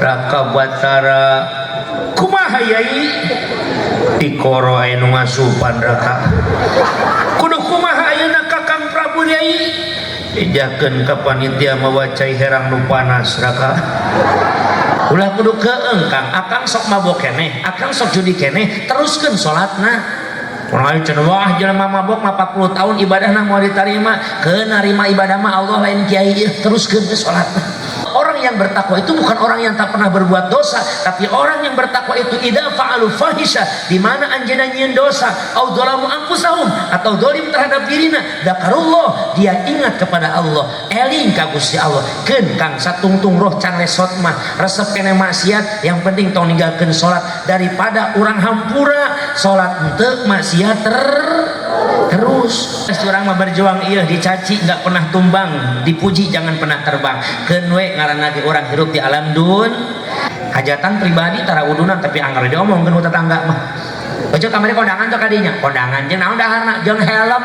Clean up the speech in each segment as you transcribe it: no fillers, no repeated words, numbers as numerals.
Raka Batara kumaha yai dikoro anu ngasupan Raka kudu kumaha ayeuna Kakang Prabu yai ejakeun ka panitia mawacai herang nu panas Raka ulah kudu keeng Kang akang sok mabok keneh akang sok judi keneh teruskeun salatna orang lain cenah wah jelema mabok mah 40 tahun ibadahna moal ditarima keun narima ibadah mah Allah lain kiai teruskeun salatna. Orang yang bertakwa itu bukan orang yang tak pernah berbuat dosa, tapi orang yang bertakwa itu idza fa'alu fahisha, di mana anjeunna nyieun dosa, au dzalamu anfusahum atau zalim terhadap dirina, dzakarullah, dia ingat kepada Allah, eling ka Gusti Allah. Keun Kang satungtung roh can lesot mah resep kene maksiat, yang penting tong ninggalkeun salat daripada urang hampura salat henteu maksiat terus orang mah berjuang iya dicaci nggak pernah tumbang, dipuji jangan pernah terbang. Keun we ngaranna ge urang hirup di alam dun hajatan pribadi tara udunan tapi anggar diomongkeun ku tetangga mah ojo kamari kondangan teh kadinya kondangan jeung naon daharna jeung helm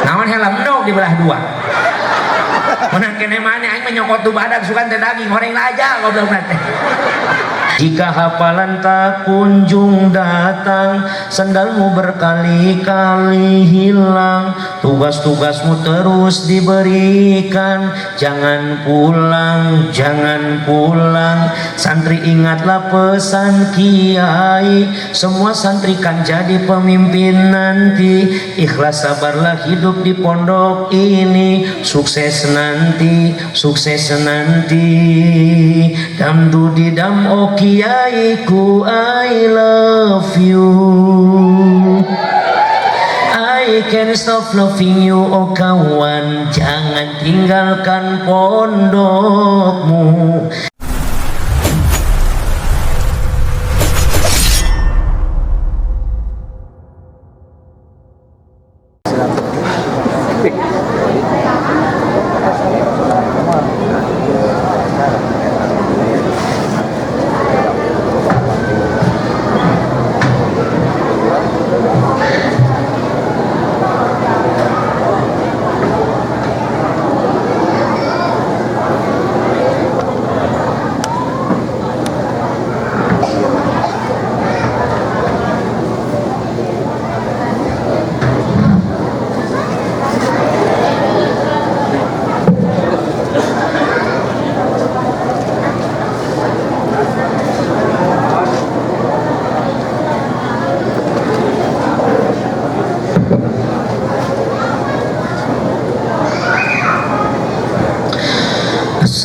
naon helm endog dibelah dua menang kene maneh aing menyokot tu badak sukan teh daging goreng aja goblok teh. Jika hafalan tak kunjung datang, sandalmu berkali-kali hilang, tugas-tugasmu terus diberikan, jangan pulang, jangan pulang. Santri ingatlah pesan kiai, semua santri kan jadi pemimpin nanti. Ikhlas sabarlah hidup di pondok ini, sukses nanti, sukses nanti. Damdu di dam oki Kiaiku, I love you, I can't stop loving you. Oh kawan, jangan tinggalkan pondokmu.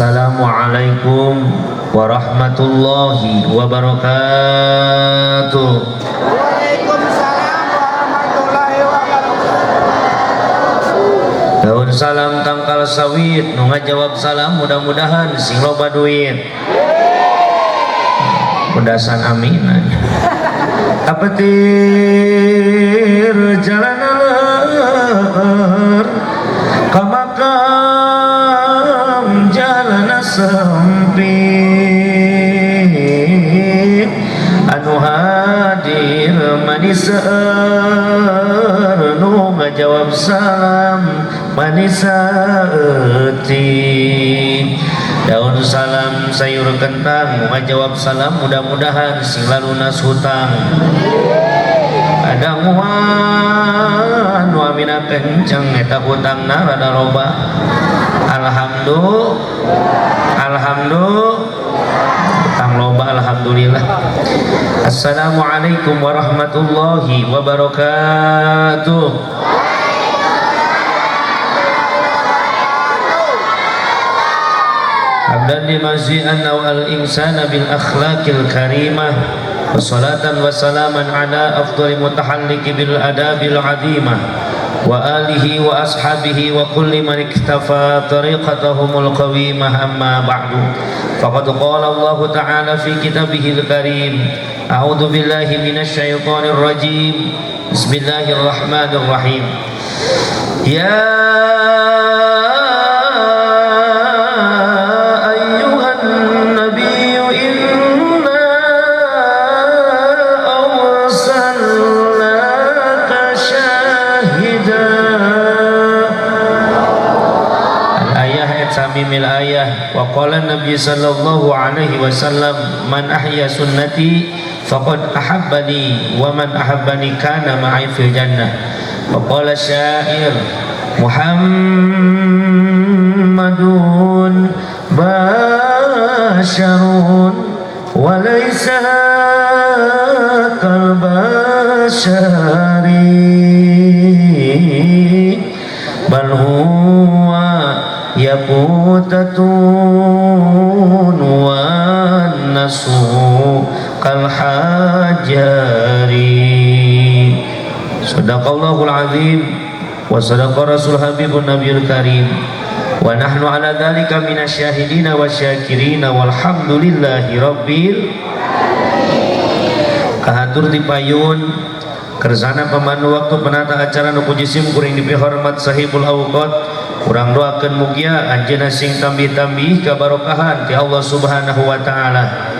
Assalamualaikum warahmatullahi wabarakatuh. Waalaikumsalam warahmatullahi wabarakatuh. Daun salam tangkal sawit, nu ngajawab salam mudah-mudahan sing loba duit. Mudasan amin. Apetir jalan aler ka makam jalan sempit anu hadir maniseur nu ngajawab salam maniseuti. Daun salam sayur kentang ngajawab salam mudah-mudahan sing lalunas hutang. Ada muan nu amina kenceng eta hutangna rada loba. Alhamdulillah tang loba alhamdulillah. Assalamualaikum warahmatullahi wabarakatuh. Abdan limazi'an al insana bil akhlaqil karimah wa salatan wa salaman ala afdali mutahalliki bil adabil azimah wa alihi wa ashabihi wa kulli man iktafa tariqatahumul qawimah amma ba'du. Faqad qala Allah ta'ala fi kitabihil karim, a'udzu billahi minasy syaithanir rajim, bismillahirrahmanirrahim. Ya qala Nabi sallallahu alaihi wasallam man ahya sunnati faqad ahabbani wa man ahabbani kana ma'i fil jannah. Wa qala syair Muhammadun basharun wa laysa kal bashari bal huwa yaqutatun wa nasu kal hajari. Sadaqallahul azim wa sadaqa rasul habibun nabiyul karim wa nahnu ala dhalika minasyahidina wasyakirina walhamdulillahi rabbil kahatur dipayun kersana pemandu waktu penata acara nu puji sim kuring dipihormat sahibul awqat kurang doakeun mugia anjeunna sing tambih-tambih kabarokahan ti Allah subhanahu wa ta'ala.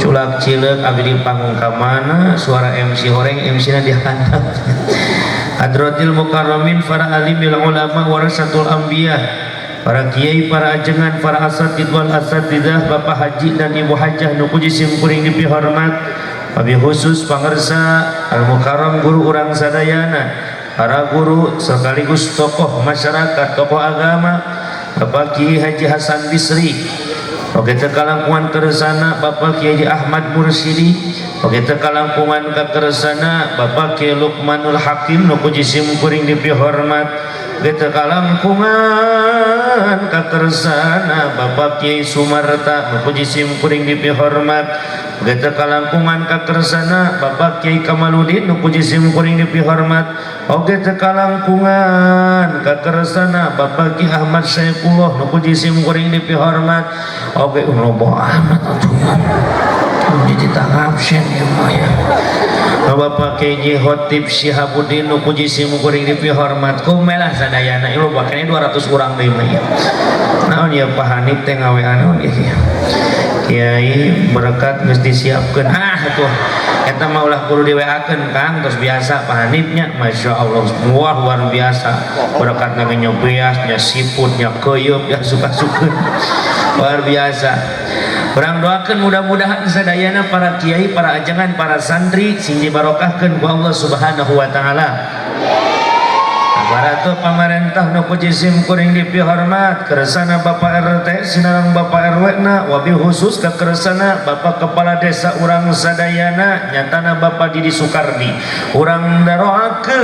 Culak cileuk abdi di panggung ka mana suara MC horeng MC-na dihandap. Hadratil mukarramin para alimil ulama warasatul anbiya, para kiai, para ajengan, para asatid wal asatidah, bapak haji dan ibu hajah nu puji sim kuring dipihormat. Wabil khusus pangersa al mukarram guru urang sadayana, para guru sekaligus tokoh masyarakat, tokoh agama, Bapak Kiai Haji Hasan Bisri. Oke tekalangkungan keresana Bapak Kiai Haji Ahmad Mursidi. Oke tekalangkungan ke keresana Bapak Kiai Luqmanul Hakim nu puji sim kuring dipihormat. Oke tekalangkungan ke keresana Bapak Kiai Sumarta nu puji sim kuring dipihormat. Oke tekalangkungan ke keresana Bapak Kiai Kamaludin nu puji sim kuring dipihormat. Oke tekalangkungan ke keresana Bapak Kiai Ahmad Saifullah nu puji sim kuring dipihormat. Oke loba amat atuh jadi tanggap sen ya maya. Bapak Kiai Khotib Syihabuddin nu puji sim kuring dipihormat. Kumelah sadayana ieu loba kene 200 urang deui mah. Naon ya Pak Hanif teh ngawean ieu. Kiai berkat geus disiapkeun. Atuh eta mah ulah kudu diweakeun Kang terus biasa Pak Hanifnya masyaallah semua luar biasa. Berkatna ge nya beas, nya siput, nya keuyeub, nya suka-sukeun. Luar biasa. Urang doakeun mudah-mudahan sadayana para kiai, para ajengan, para santri sing dibarokahkeun ku Allah Subhanahu wa taala. Baratu pamarentah nu puji sim kuring dipihormat keresana Bapak RT sinarang Bapak RW na wabil khusus ke keresana Bapak Kepala Desa urang sadayana nyatana Bapak Didi Sukardi. Urang daroakeun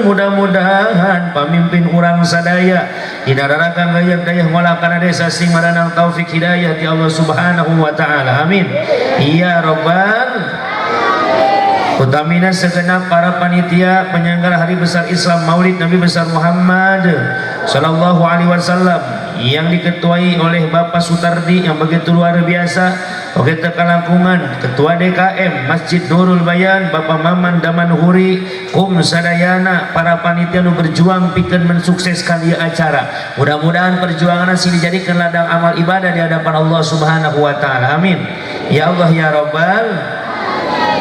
mudah-mudahan pamimpin urang sadaya dinararakan gayah-gayah ngolah kana desa sing maranang taufik hidayah ti Allah Subhanahu wa taala. Amin. Ya Rabbal utamina segenap para panitia penyelenggara hari besar Islam Maulid Nabi besar Muhammad sallallahu alaihi wasallam yang diketuai oleh Bapak Sutardi yang begitu luar biasa. Oke tekalangkungan Ketua DKM Masjid Nurul Bayan Bapak Maman Damanhuri kum sadayana para panitia nu berjuang pikeun mensukseskan ieu acara. Mudah-mudahan perjuangan sih dijadikan ladang amal ibadah di hadapan Allah Subhanahu wa taala. Amin. Ya Allah ya Rabbal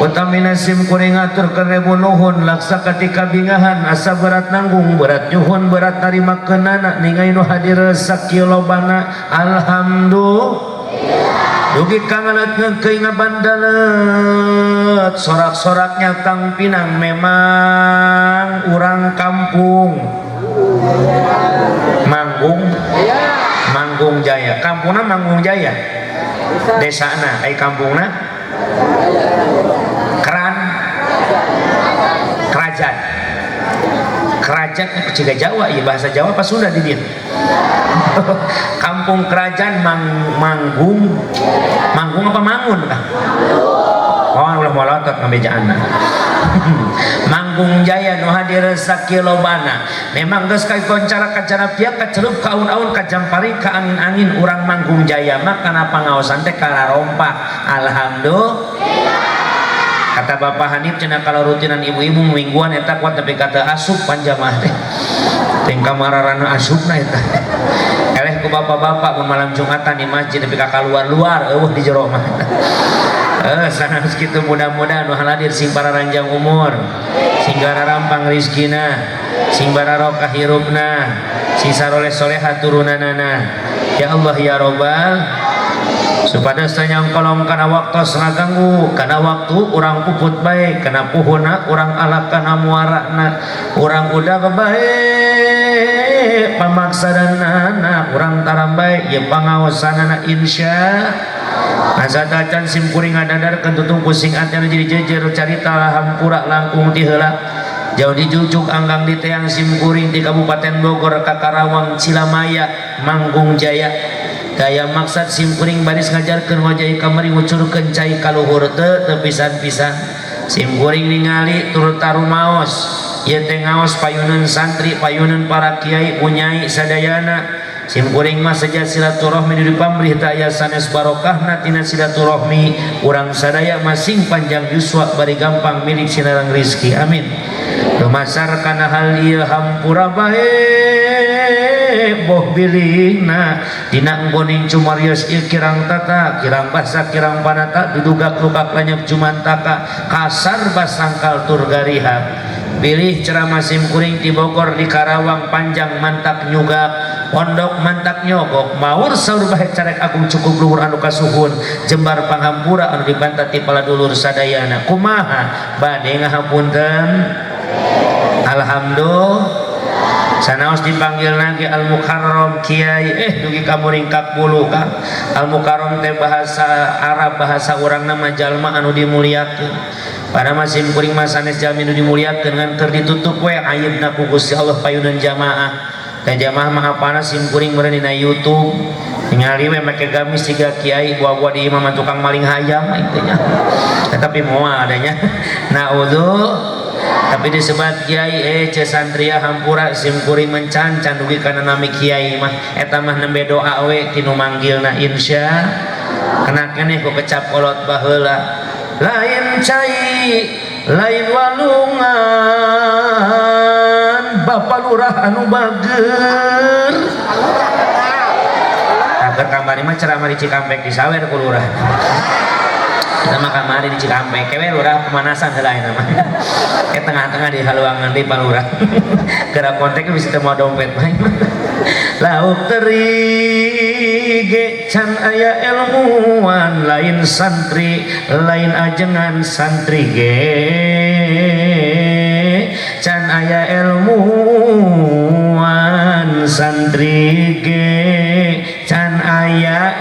utamina sim kuring atur kerebu nuhun laksa ketika bingahan asa berat nanggung berat nyuhun berat narima kenana ningai nu hadir sakilobana alhamdulillah dugi kangalat ngekei ngabandalet sorak-soraknya tang pinang memang urang kampung Manggung Jaya kampungna Manggung Jaya desana ai kampungna kerajaan juga Jawa ya bahasa Jawa apa Sunda di dia kampung kerajaan Manggung apa Mangun kah? Oh ulah molotot ngabejaanna Manggung Jaya nu hadir sakilobana memang geus kakoncara kacara piak kacelup kaun-aun kajampari ka angin-angin urang Manggung Jaya mah kana pangaosan teh kararompak alhamdulillah. Kata Bapak Hanif cenah kalau rutinan ibu-ibu mingguan eta kuat tapi kata asup panjamah teh teh kamararana asupna eta eleh ku bapak-bapak mun malam Jumatan di masjid tapi ka luar-luar eueuh di jero mah sanes kitu mudah-mudahan nu hadir sing para ranjang umur sing rampang rizkina, sing barokah hirupna, sing saroleh soleha turunanana. Ya Allah ya Rabbal, supados tanya kolom kana waktu ngaganggu, kana waktu urang puput baik, kana puhuna urang alak kana muarakna, urang udah baik pamaksadanana, urang tarang baik ya pangawasanana insya. Asadacan simkuring ngadadar kentutung pusing atena jadi jejer carita hampura langkung ti heula jauh di Jujuk anggang di teang simkuring di Kabupaten Bogor ka Karawang Cilamaya Manggung Jaya daya maksud simkuring baris ngajarkeun wajah kamari ngucurkeun cai kaluhur teu pisan-pisan simkuring ningali turut tarumaos ieu teh ngaos payuneun santri payuneun para kiai punyai sadayana simkuring mah saja silaturahmi di pamrih aya sanes barokahna tina silaturahmi urang sadaya masing panjang yuswa bari gampang milik sinarang rizki amin tumasar kana hal ieu hampura bae boh bilihna dina enggoning cumarios ieu kirang tata kirang basa kirang panata dudugak lukak lanyap cumantaka kasar basangkal tur garihab pilih ceramah simkuring di Bogor di Karawang panjang mantak nyugak pondok mantak nyogok maur saur bae carek agung cukup luhur anu kasuhun jembar panghampura anu dibantah ti paladulur sadayana kumaha bade ngahapunten alhamdulillah sanaos dipanggil nage Al Mukarram Kiai dugi kamuring kak bulu ka Al Mukarram teh bahasa Arab bahasa urang nama jalma anu dimuliakeun pada masih kuring masanes jalmi anu dimuliakeun ngan keur ditutup we aibna ku Gusti Allah payuneun jamaah teh jamaah mah apana simkuring meureun dina YouTube ningali we make gamis tiga kiai gua di imam tukang maling hayam itu nya tetapi moal adanya naudzu tapi disebat kiai ce santria hampura simkuring mencan can dugi kana nami kiai mah eta mah nembe doa we tinu manggilna insya kana keneh ku kecap kolot baheula lain cai lain walungan Bapak Lurah anu bager agar kamari mah ceramah di Cikampek di sawer ku lurah nama kamari di Cikampek kewe lurah pemanasan heula nama ke tengah-tengah di haluangan di palurah gerak konteknya bisa teu mau dompet mah lauk teri ge can aya ilmuwan lain santri lain ajengan santri ge can aya ilmuwan santri ge can aya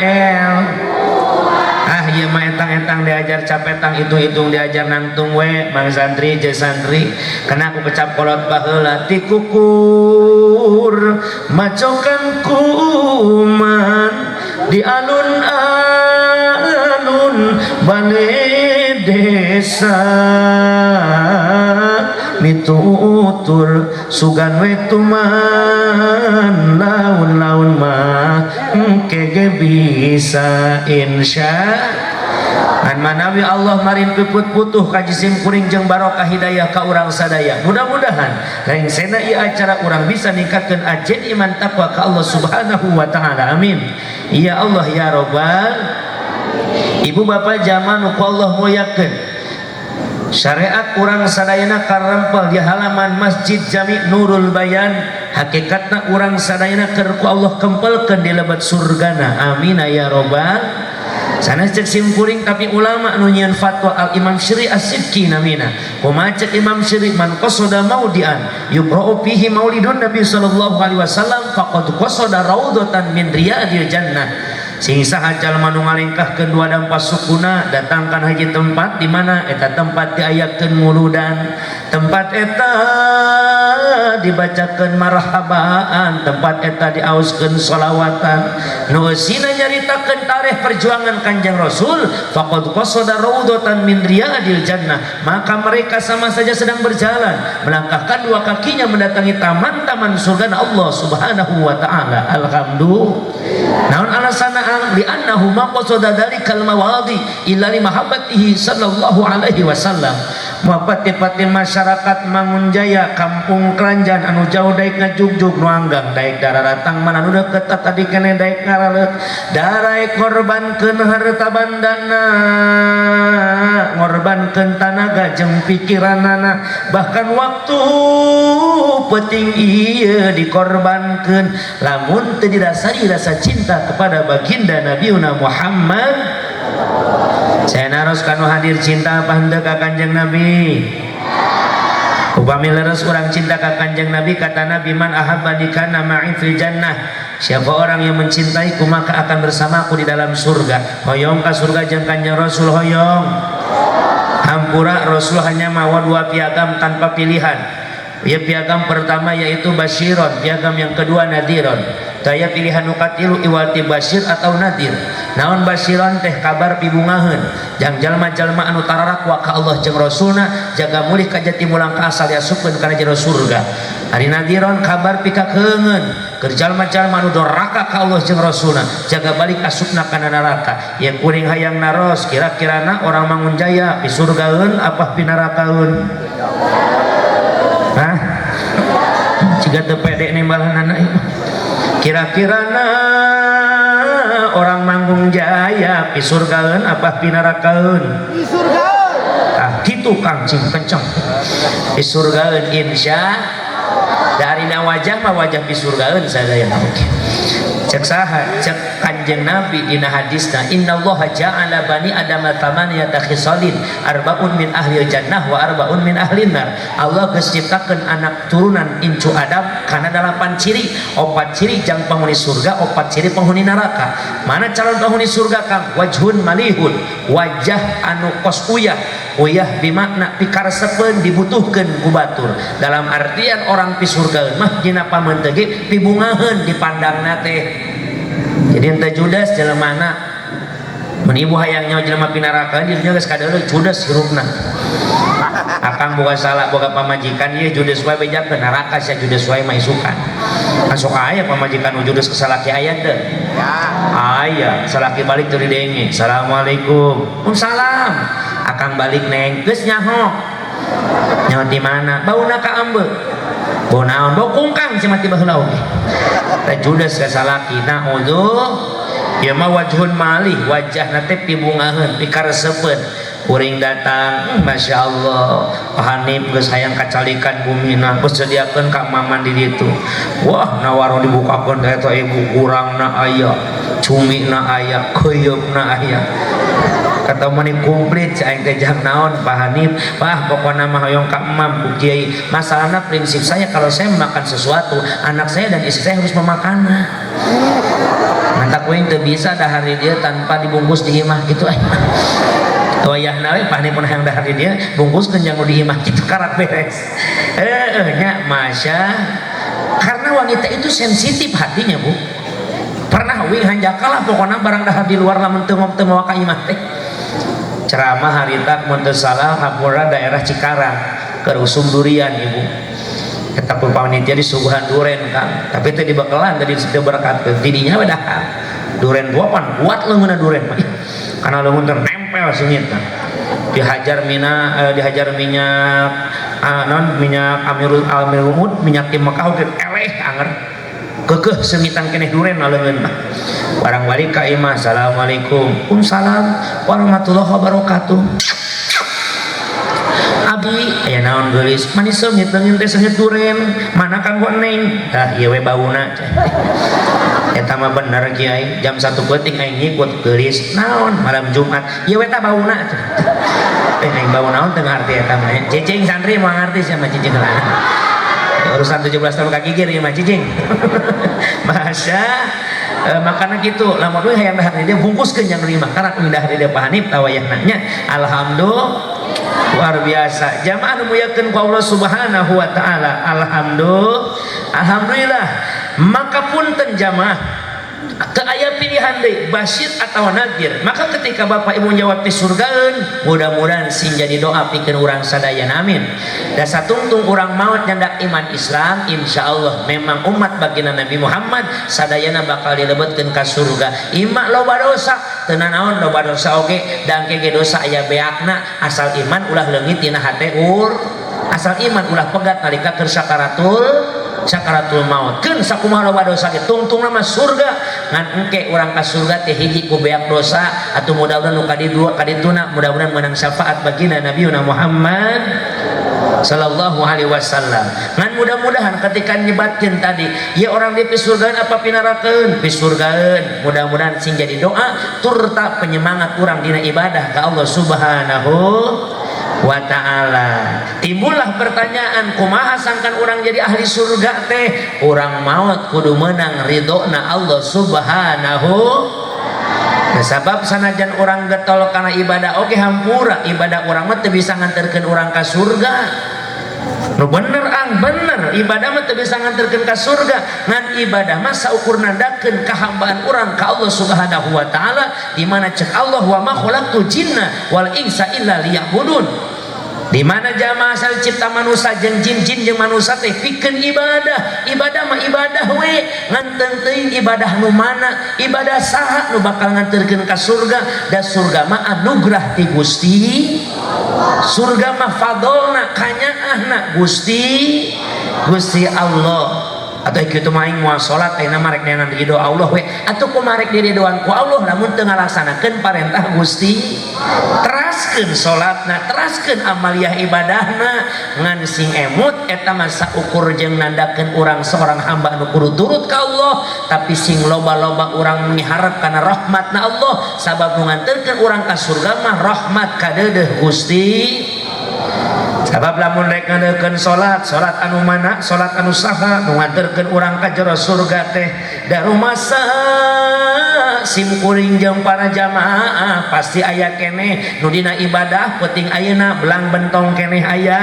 ieu mah entang-entang diajar capetang hitung-hitung diajar nangtung we mang santri je santri kana aku kecap kolot baheula ti kukur macokan kuman di alun-alun bale desa mitutur sugan we tuman laun-laun mah kege bisa insya an manawi Allah marin piput putuh kaji simkuring jeung barokah hidayah ka urang sadaya mudah-mudahan lain sena ieu acara urang bisa ningkatkeun ajen iman takwa ka Allah subhanahu wa ta'ala amin ya Allah ya Rabbal ibu bapak zaman ku Allah muliakeun syariat urang sadayana karempel di halaman Masjid Jami Nurul Bayan hakikatna urang sadayana keur ku Allah kempelkeun di lebat surgana amin ya Rabbal sanes cek simkuring tapi ulama anu nyieun fatwa Al Imam Syiri As-Sidqi namina kumaha cek Imam Syiri man qasada maudian yuqra'u fihi maulidun Nabi sallallahu alaihi wasallam faqad qasada raudatan min riyadil jannah sing saha jalma nu ngalengkahkeun dua dampas sukuna datangkan haji tempat di mana eta tempat diayakeun muludan tempat eta dibacakeun marhabaan tempat eta diauskeun sholawatan nu eusina nyaritakeun tarikh perjuangan Kanjeng Rasul faqad qasada raudatan min riyadil jannah maka mereka sama saja sedang berjalan melangkahkan dua kakinya mendatangi taman-taman surga Allah subhanahu wa ta'ala alhamdulillah naon alasana li annahu ma qasada dalikal mawadi illa li mahabbatihi sallallahu alaihi wasallam Mapati-pati masyarakat Mangunjaya Kampung Keranjan anu jauh daik ngajugjug nu anggang daik dararatang mana nu deket tadi kene daik ngaralet darai korbankeun harta bandana ngorbankeun tanaga jeung pikiranana bahkan waktu penting ieu dikorbankeun lamun teu didasari rasa cinta kepada baginda Nabiuna Muhammad. Saya naros kanu hadir cinta apa henteu ka Kanjeng Nabi. Upami leres urang cinta ka Kanjeng Nabi kata Nabi man ahabbani kana ma'i fil jannah. Siapa orang yang mencintaiku maka akan bersamaku di dalam surga. Hoyong ka surga jeung Kanjeng Rasul hoyong. Hampura Rasul hanya mawa 2 piagam tanpa pilihan. Ya piagam pertama yaitu basyiron, piagam yang kedua nadiron. Daya pilihan nukatilu iwati basyir atau nadir. Naon basyiron teh kabar pibungaheun. Jang jalma-jalma anu tararak wa ka Allah jeung Rasulna jaga mulih ka jati mulang ka asal yasupkeun kana jero surga. Ari nadiron kabar pikakeungeun keur jalma-jalma anu doraka ka Allah jeung Rasulna jaga balik asupna kana neraka. Ye kuring hayang naros kira-kirana orang Mangunjaya di surgaeun apa di nerakaeun? Hah? Ciga teu pede nimbalanana ieu. Kira-kirana orang Mangunjaya di surgaeun apa di nerakaeun? Di surga. Ah kitu Kang cing kenceng. Di surgaeun insya dari wajah mah wajah di surgaeun sadaya oke. Cek saha cek Kanjeng Nabi dina hadisna innallaha ja'ala bani adama tamaniyata khisalin arbaun min ahli jannah wa arbaun min ahli nar. Allah geus ciptakeun anak turunan incu Adam kana 8 ciri, 4 ciri jang penghuni surga, 4 ciri penghuni neraka. Mana calon penghuni surga Kang? Wajhun malihun, wajah anu kos uyah. Uyah bimakna pikaresepeun dibutuhkeun ku batur. Dalam artian orang pi surga mah dina pameun teh ge pibungaheun dipandangna teh. Jadi ente judes jelemana mun ibu hayang nyawa jelema pi neraka dinya geus kadeuleuh judes hirupna. Akang boga salah boga pamajikan ieu judes wae bejakeun neraka sia judes wae mah isukan. Masuk aya pamajikan nu judes ke salaki aya teu? Ya. Aya, salaki balik teu didenge. Assalamualaikum. Waalaikumsalam. Akang balik neng geus nyaho. Nyaho di mana? Bauna ka ambeu. Bau naon? Bau kungkang cenah tiba heula oge. Teh judes ka salaki naudzu. Ieu mah wajhun malih, wajahna teh pibungaheun, pikaresepeun. Kuring datang, Masya Allah Pak Hanif geus hayang kacalikan bumina geus sediakeun ka maman di ditu. Wah nawaro dibukakeun eta ibu kurangna aya, cumina aya, keuyeupna aya. Kata mani komplit aing teh jang naon Pak Hanif, Pak pokona mah hoyong ka emam ku kiai. Masalahna prinsip saya kalau saya makan sesuatu, anak saya dan istri saya harus memakannya. Mantap kuing teu bisa dahari dia tanpa dibungkus di imah gitu wayahna we Pak Hanif pun hayang dahari dia bungkuskeun jangan di imah gitu karak beres. Nya masya karena wanita itu sensitif hatinya Bu. Pernah wing hanjakalah pokona barang dahar di luar lamun teu ngom teu mawa ka imah teh. Ceramah harita mun teu salah hampura daerah Cikarang keur usum durian Ibu. Eta pun panitia disuguhan duren Kang, tapi teu dibekelan tadi teu berkatkeun didinya we dahar. Duren buapan kuat leungeunna duren mah. Kana leungeun teh nempel seungitna. Dihajar minyak minyak Amirul Umud, minyak di Mekah oge eleh anger. Keukeuh seungitan keneh duren leungeun mah. Barang balik ka imah, Assalamualaikum. Waalaikumsalam warahmatullahi wabarakatuh. Abi aya naon geulis manis seungit leungit teh seungit duren mana kanggo neng tah ieu we bauna eta mah bener Kiai jam 1 peuting aing ngikut geulis naon malam Jumat ieu we tah bauna aing bau naon teu ngarti eta mah cicing santri moal ngarti sia mah cicing heula urusan 17 tahun kaki giri mah cicing Masya makanya gitu lamun we hayang dahar dia bungkuskeun yang lima karena pindah di Pak Hanif tawayahna nya alhamdulillah luar biasa jamaah nu muyakeun ku Allah Subhanahu wa taala alhamdulillah maka punten jamaah ke aya pilihan deui basyir atau nadir. Maka ketika bapak ibu jawab di surgaeun, mudah-mudahan sing jadi doa pikeun urang sadayana amin. Da satungtung urang maot nyandak iman Islam, insyaallah memang umat baginda Nabi Muhammad sadayana bakal dilebetkeun ka surga. Ima loba dosa teu naon loba dosa oge, da engke ge dosa aya beakna, asal iman ulah leungit tina hate asal iman ulah pegat nalika keur sakaratul maut. Keun sakumaha loba dosa ge tungtungna mah surga, ngan engke urang ka surga teh hiji ku beak dosa atuh mudah-mudahan nu kadituna mudah-mudahan menang syafaat baginda Nabiuna Muhammad sallallahu alaihi wasallam. Ngan mudah-mudahan ketika nyebatkeun tadi ya orang di pisurgaeun apa pinarakeun pisurgaeun, mudah-mudahan sing jadi doa turta penyemangat urang dina ibadah ka Allah Subhanahu wa ta'ala. Timbullah pertanyaan, kumaha sangkan orang jadi ahli surga teh? Urang maut kudu menang ridona Allah Subhanahu. Nah, sabab sanajan orang getol karena ibadah oke hampura, ibadah orang mah teu bisa nganterkeun urang ka surga. Nu bener bener ibadah mah teu bisa nganterkeun ka surga. Ngan ibadah mah saukur nandakeun kahambaan urang ka Allah Subhanahu wa ta'ala, di mana cek Allah wa ma khalaqtul jinna wal insa illa liya'budun. Di mana jamaah asal cipta manusia jeung jin-jin jeung manusia teh pikeun ibadah mah ibadah we, ngan teuing ibadah nu mana, ibadah saha nu bakal nganterkeun ka surga. Da surga mah anugerah ti Gusti, surga mah fadolna kanyaahna Gusti Allah. Atau kitu maing moal salat ayeuna mah rek neangan ridho Allah we, atuh kumaha rek diridoan ku Allah lamun teu ngalaksanakeun parentah Gusti. Teraskeun salatna, teraskeun amaliyah ibadahna, ngan sing emut eta mah saukur jeung nandakeun urang seorang hamba anu kudu turut ka Allah, tapi sing loba-loba urang miharep kana rahmatna Allah, sabab nu nganterkeun urang ka surga mah rahmat kadeudeuh Gusti. Sabab lamun rek ngadeukkeun salat anu mana, salat anu saha nu nganterkeun urang ka jero surga teh da rumasa sim kuring jeung para jamaah pasti aya keneh nu dina ibadah penting ayeuna belang bentong keneh aya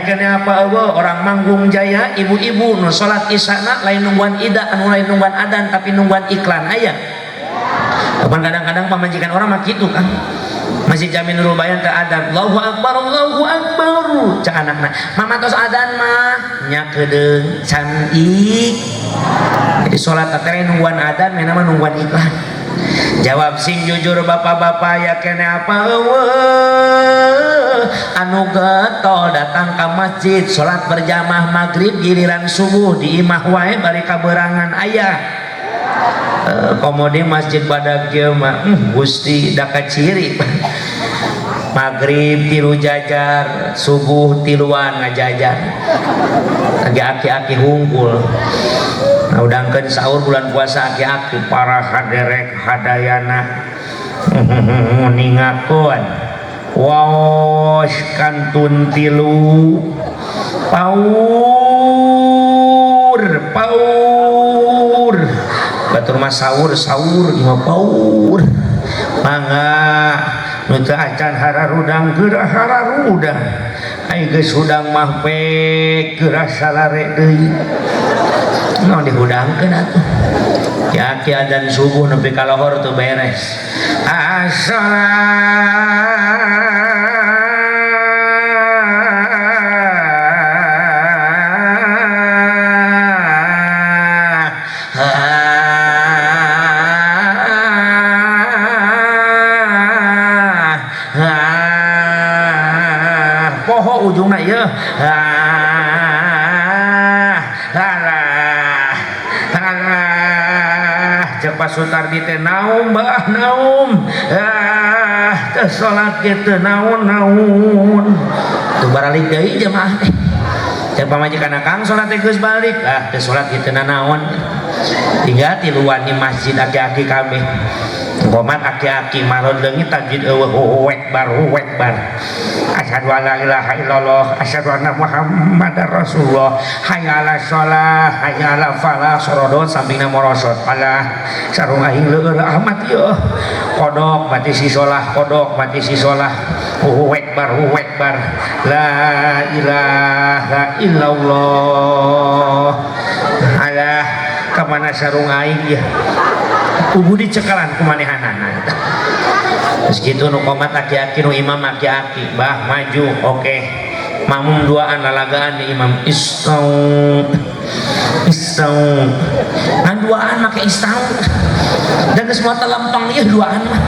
keneh apa eueuh orang Manggung Jaya ibu-ibu nu salat isana lain nungguan ida anu lain nungguan adan tapi nungguan iklan aya. Kadang-kadang pamajikan orang mah kitu kan. Masjid Jami Nurul Bayan teh adan Allahu Akbar cak anakna mama tos adan mah nya kedeung cantik. Jadi salat teh nungguan adan mena mah nungguan iklan. Jawab sing jujur bapak-bapak ya kene apa eueuh anu getol datang ka masjid salat berjamaah maghrib giliran subuh di imah wae bari kaberangan aya. Komodi masjid badak kieu mah Gusti da kaciri maghrib tilu jajar subuh tiluan ngajajar lagi aki-aki hungkul ngaudangkeun sahur bulan puasa aki-aki para haderek hadayana ningakeun waos kantun tilu paur batur mah sahur imah paur mangga nu teu acan hararudang geurah hararudang ai geus hudang mah pe geurah salare deui naon dihudangkeun atuh ya ki adzan subuh nepi ka lohor teu beres poho ujungna ieu cepat Sutardi teh naum mbah naum teh salat kitu naun teu baralik deui jemaah teh cek pamajikan akang salat teh geus balik teh salat kitu naon tinggal tiluan di masjid aki-aki kabeh komat aki-aki marod leungit tajwid eueuh wekbar asyhadu alla ilaha illallah asyhadu anna muhammadar rasulullah hayya 'alas shalah hayya 'alal falah sorodot sampingna morosot alah sarung aing leueur ahmad yeuh kodok mati si sholah kodok mati si sholah wekbar la ilaha illallah alah kamana sarung aing ya kudu dicekalan kumanehanana terus gitu nu qomat aki-aki nu imam aki-aki bah maju oke makmum duaan lalagaan di imam istau nah duaan make istau dan semua terlempang ya duaan mah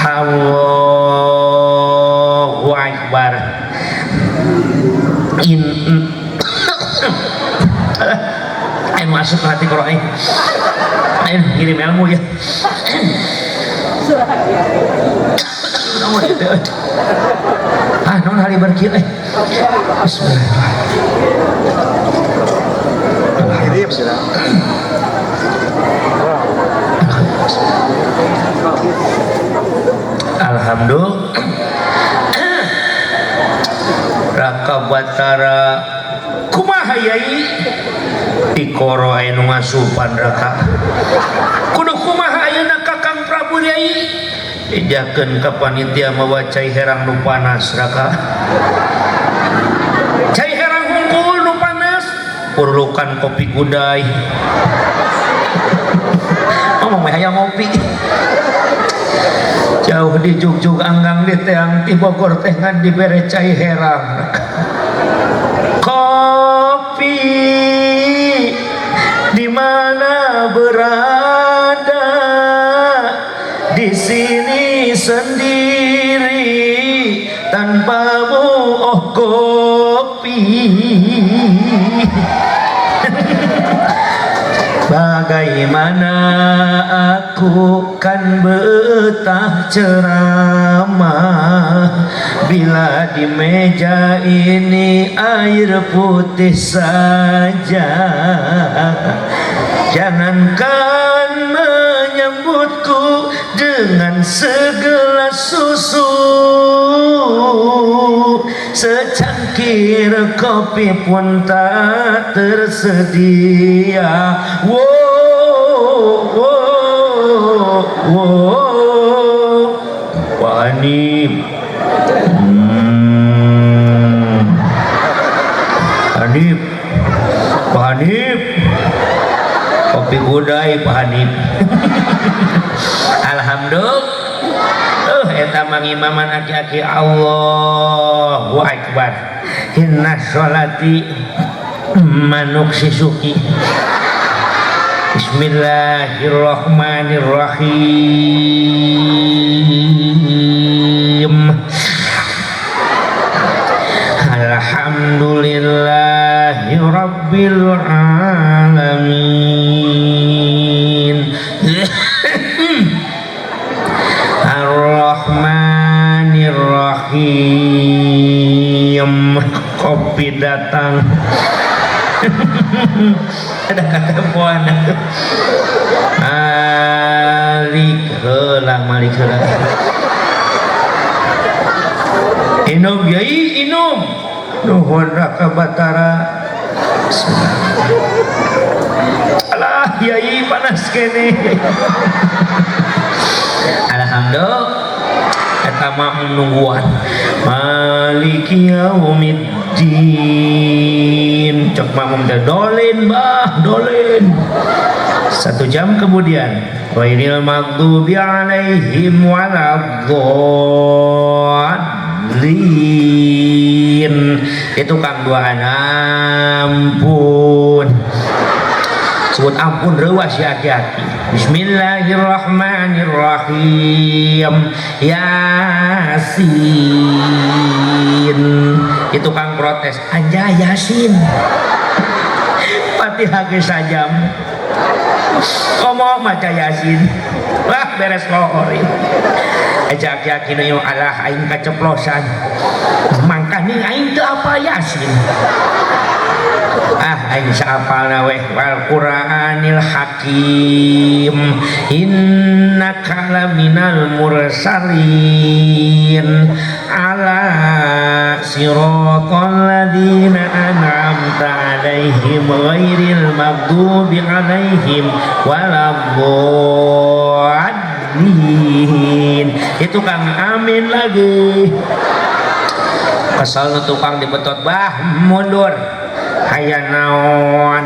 Allahu Akbar ayo masuk ke hati Quran ayo kirim ilmu ya non hari berkir Kirim sila. Alhamdulillah rakabatara kumaha yai dikoro anu ngasupan raka kudu kumaha ayeuna Kakang Prabu yai dijakeun ka panitia mawa cai herang nu panas raka cai herang hungkul nu panas urukan kopi gudai ngomong mah hayang ngopi jauh di Jugjug anggang di teang ti Bogor teh ngan dibere cai herang kopi di mana berada di sini sendiri tanpamu oh kopi bagaimana aku kan betah ceramah bila di meja ini air putih saja jangankan menyambutku dengan segelas susu secangkir kopi pun tak tersedia Pak Hanif Pak Hanif kopi gudai Pak Hanif Alhamdulillah eta mangimaman aki-aki Allahu Akbar inna sholati manuk sisuki Bismillahirrahmanirrahim Alhamdulillahi Rabbil Alamin Ar-Rahmanirrahim kopi datang ada kata puan Malik heula inum yai inum nuhun raka batara alah yai panas kene alhamdulillah eta mah nungguan maliki yaumiddin cok makmum teh dolen bah dolen 1 jam kemudian ghairil maghdubi alaihim waladdallin itu kang duaan ampun sebut ampun reuas ya aki-aki Bismillahirrahmanirrahim Yasin itu kang protes aja Yasin Fatihah ge sajam komo maca Yasin wah beres lohori aja aki-aki nu alah aing kaceplosan mangkani aing teu apa Yasin aing saapalna weh wal Qur'anil Hakim innaka laminal mursalin ala siratal ladzina an'amta alaihim ghairil maghdubi alaihim waladdallin itu Kang Amin lagi kesal tukang dibetot bah mundur aya naon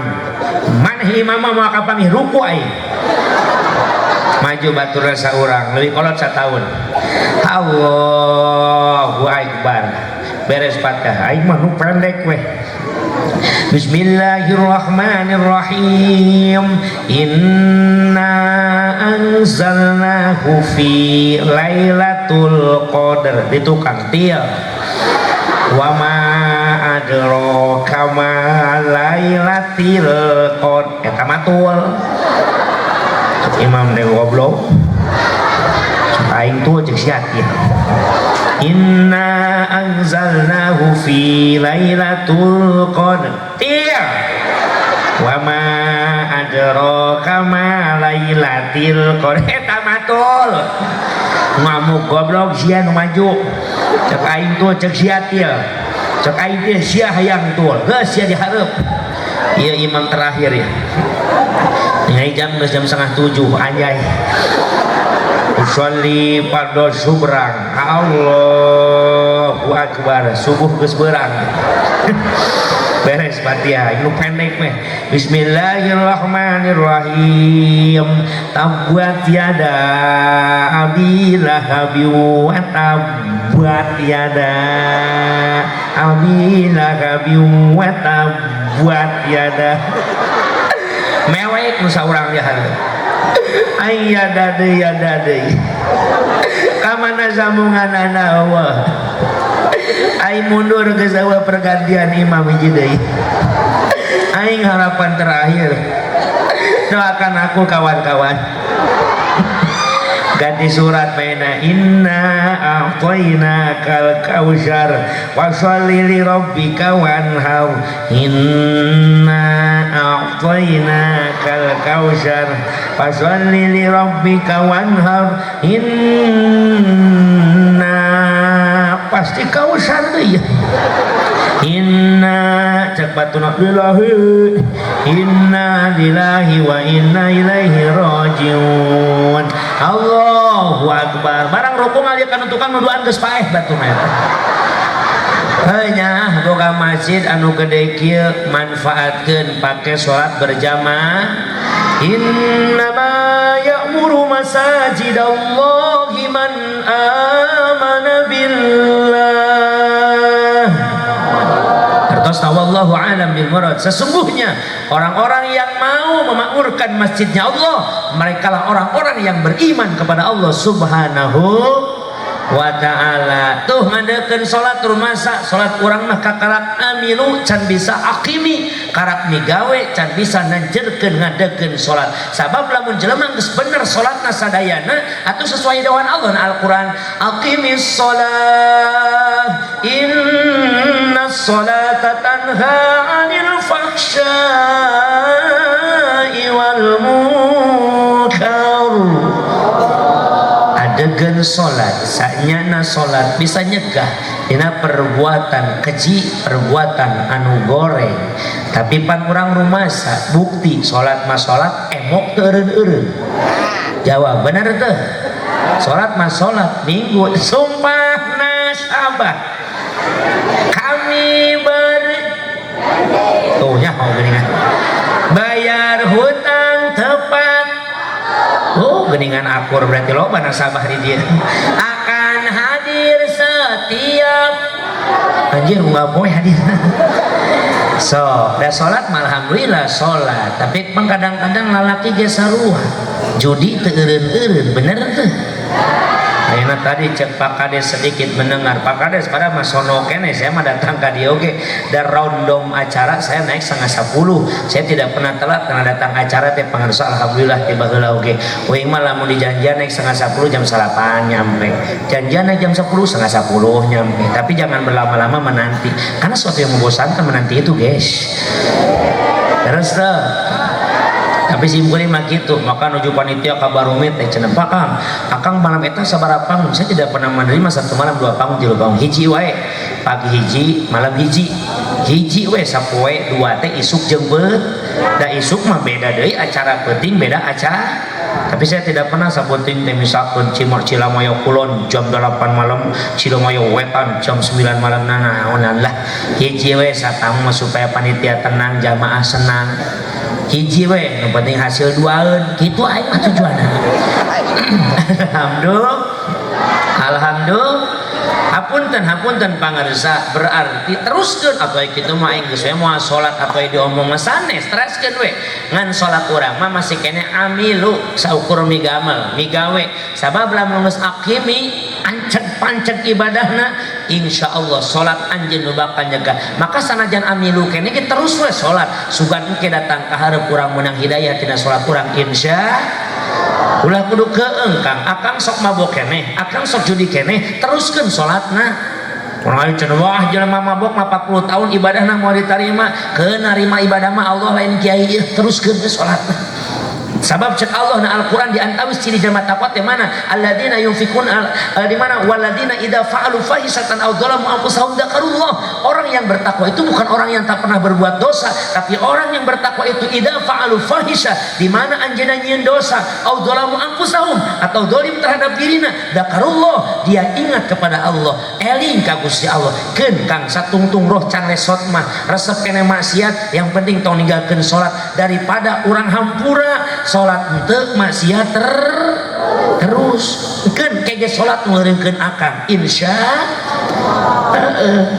Maneh imam mau kapami ruku ai. Maju batur rasa urang leuwih kolot satahun. Allahu akbar. Beres Fatihah aing mah nu pendek weh. Bismillahirrahmanirrahim. Inna anzalnahu fi lailatul qadar. Ditukang tiel. Wa ma adraka ma lailatul qadar. Eta matul. Imam de goblok. Aing tuh cek siat ya. Inna anzalnahu fi lailatul qadar. Iya. Wa ma adraka ma lailatul qadar. Eta matul. Ngamuk goblok sia nu maju. Cek aing tuh cek siat ya. Cek aing teh sia hayang tuh. Geus sia dihareup. Ieu imam terakhir ya. Ini jam 6:30 anjay. Usolli pada subrang. Allahu akbar. Subuh geus beurang. Beres Fatihah ini pendek meh. Bismillahirrahmanirrahim. Tabbat yada abi lahabi wa tabbat yada abi lahabi wa tabbat yada. Mewek nu saurang jahat. Ai yada deui. Ka mana sambunganana Allah. Ai mundur ke sawa pergantian imam hiji deui. Aing harapan terakhir. Doakan aku kawan-kawan. Ganti surat mainna inna a'tayna kal kautsar wa sholli li rabbika wanhar inna a'tayna kal kautsar wa sholli li rabbika wanhar inna pasti kautsar deui inna cakbatuna lillahi inna lillahi wa inna ilaihi rajiun. Allahu akbar. Barang rukun aja kan tukang nuduhan geus paeh batur eta. Hanya boga masjid anu gede kieu manfaatkeun pake salat berjamaah. Innama ya'muru masajidallahi man amana billah. Wallahu alam bil murad. Sesungguhnya orang-orang yang mau memakmurkan masjidnya Allah, merekalah orang-orang yang beriman kepada Allah Subhanahu wa ta'ala. Tuh ngadekeun salat rumasa, salat urang mah kakarak aminu can bisa akimi, karak migawe can bisa nanjeurkeun ngadekeun salat. Sabab lamun jelema geus bener salatna sadayana atuh sesuai dawaan Allah na Al-Qur'an, aqimis shalah innas salata tanha 'anil fahsya'i wal munkar. Adegan salat sanyana salat bisa nyegah dina perbuatan keji, perbuatan anu goreng. Tapi pan urang rumasa bukti salat mah salat emok teu eureun-eureun. Jawab bener teh. Salat mah salat minggu sumpahna sabah. Kami tuh nya mau geuningan. Bayar hutang tepat. Oh, geuningan akur berarti loba nasabah di dia. Akan hadir setiap anjir enggak boleh hadir. So, da salat mah alhamdulillah salat, tapi kadang-kadang lalaki ge sarua. Judi teu eureun-eureun, bener teu? Ayeuna tadi cek Pak Kades sedikit mendengar. Pak Kades pada mas sono kene saya mah datang ka dieu oge. Dan random acara saya naik 9:30. Saya tidak pernah telat karena datang acara teh pangarsa alhamdulillah tiba heula oge. Uing mah lamun dijanjian naik 9:30 jam 8 nyampe. Janjian naik jam 10 9:30 nyampe. Tapi jangan berlama-lama menanti. Karena sesuatu yang membosankan menanti itu, guys. Terus tuh. Tapi simpulnya mah gitu. Maka nuju panitia kabar rumit teh cenah Pak Kang. Akang malam eta sabaraha panggung? Saya tidak pernah menerima satu malam 2 panggung 3 panggung. Hiji wae. Pagi hiji, malam hiji. Hiji we sapoe 2 teh isuk jeung beut. Da isuk mah beda deui acara penting beda acara. Tapi saya tidak pernah sapunting teh misalkan Cimor Cilamoyo Kulon jam 8 malam, Cilamoyo Wetan jam 9 malam nanaonan lah. Hiji we satamu supaya panitia tenang, jamaah senang. hiji we yang penting hasil duaan gitu aing mah tujuanna. Alhamdulillah hapunten pangarsa berarti teruskeun atuh kitu mah aing geus we moal salat atuh diomong sanes teraskeun we ngan salat urang mah masih kene amilu saukur migamal migawe sabab lamun geus akimi pancet ibadahna insyaallah salat anjeun nu bakal nyegah maka sanajan amilu kene ge terus we salat sugan engke datang ka hareup urang meunang hidayah tina salat urang ulah kudu keeng Kang akang sok mabok keneh akang sok judi keneh teruskeun salatna urang cenah wah jelema mabok mah 40 tahun ibadahna moal ditarima keun narima ibadah mah Allah lain kiai teruskeun salatna sabab cek Allah na Al-Quran di antawis ciri jamaah takwa teh mana alladzina yunfikun di mana walladzina idza fa'alu fahisatan aw dzalamu anfusahum dzakarullah orang yang bertakwa itu bukan orang yang tak pernah berbuat dosa tapi orang yang bertakwa itu idza fa'alu fahisah di mana anjeunna nyieun dosa aw dzalamu anfusahum atau zalim terhadap dirina dzakarullah dia ingat kepada Allah eling ka Gusti Allah keun Kang satungtung roh can lesot mah resep kene maksiat yang penting tong ninggalkeun salat daripada urang hampura salat henteu maksiat terus keun kege salat ngeureungkeun akang insya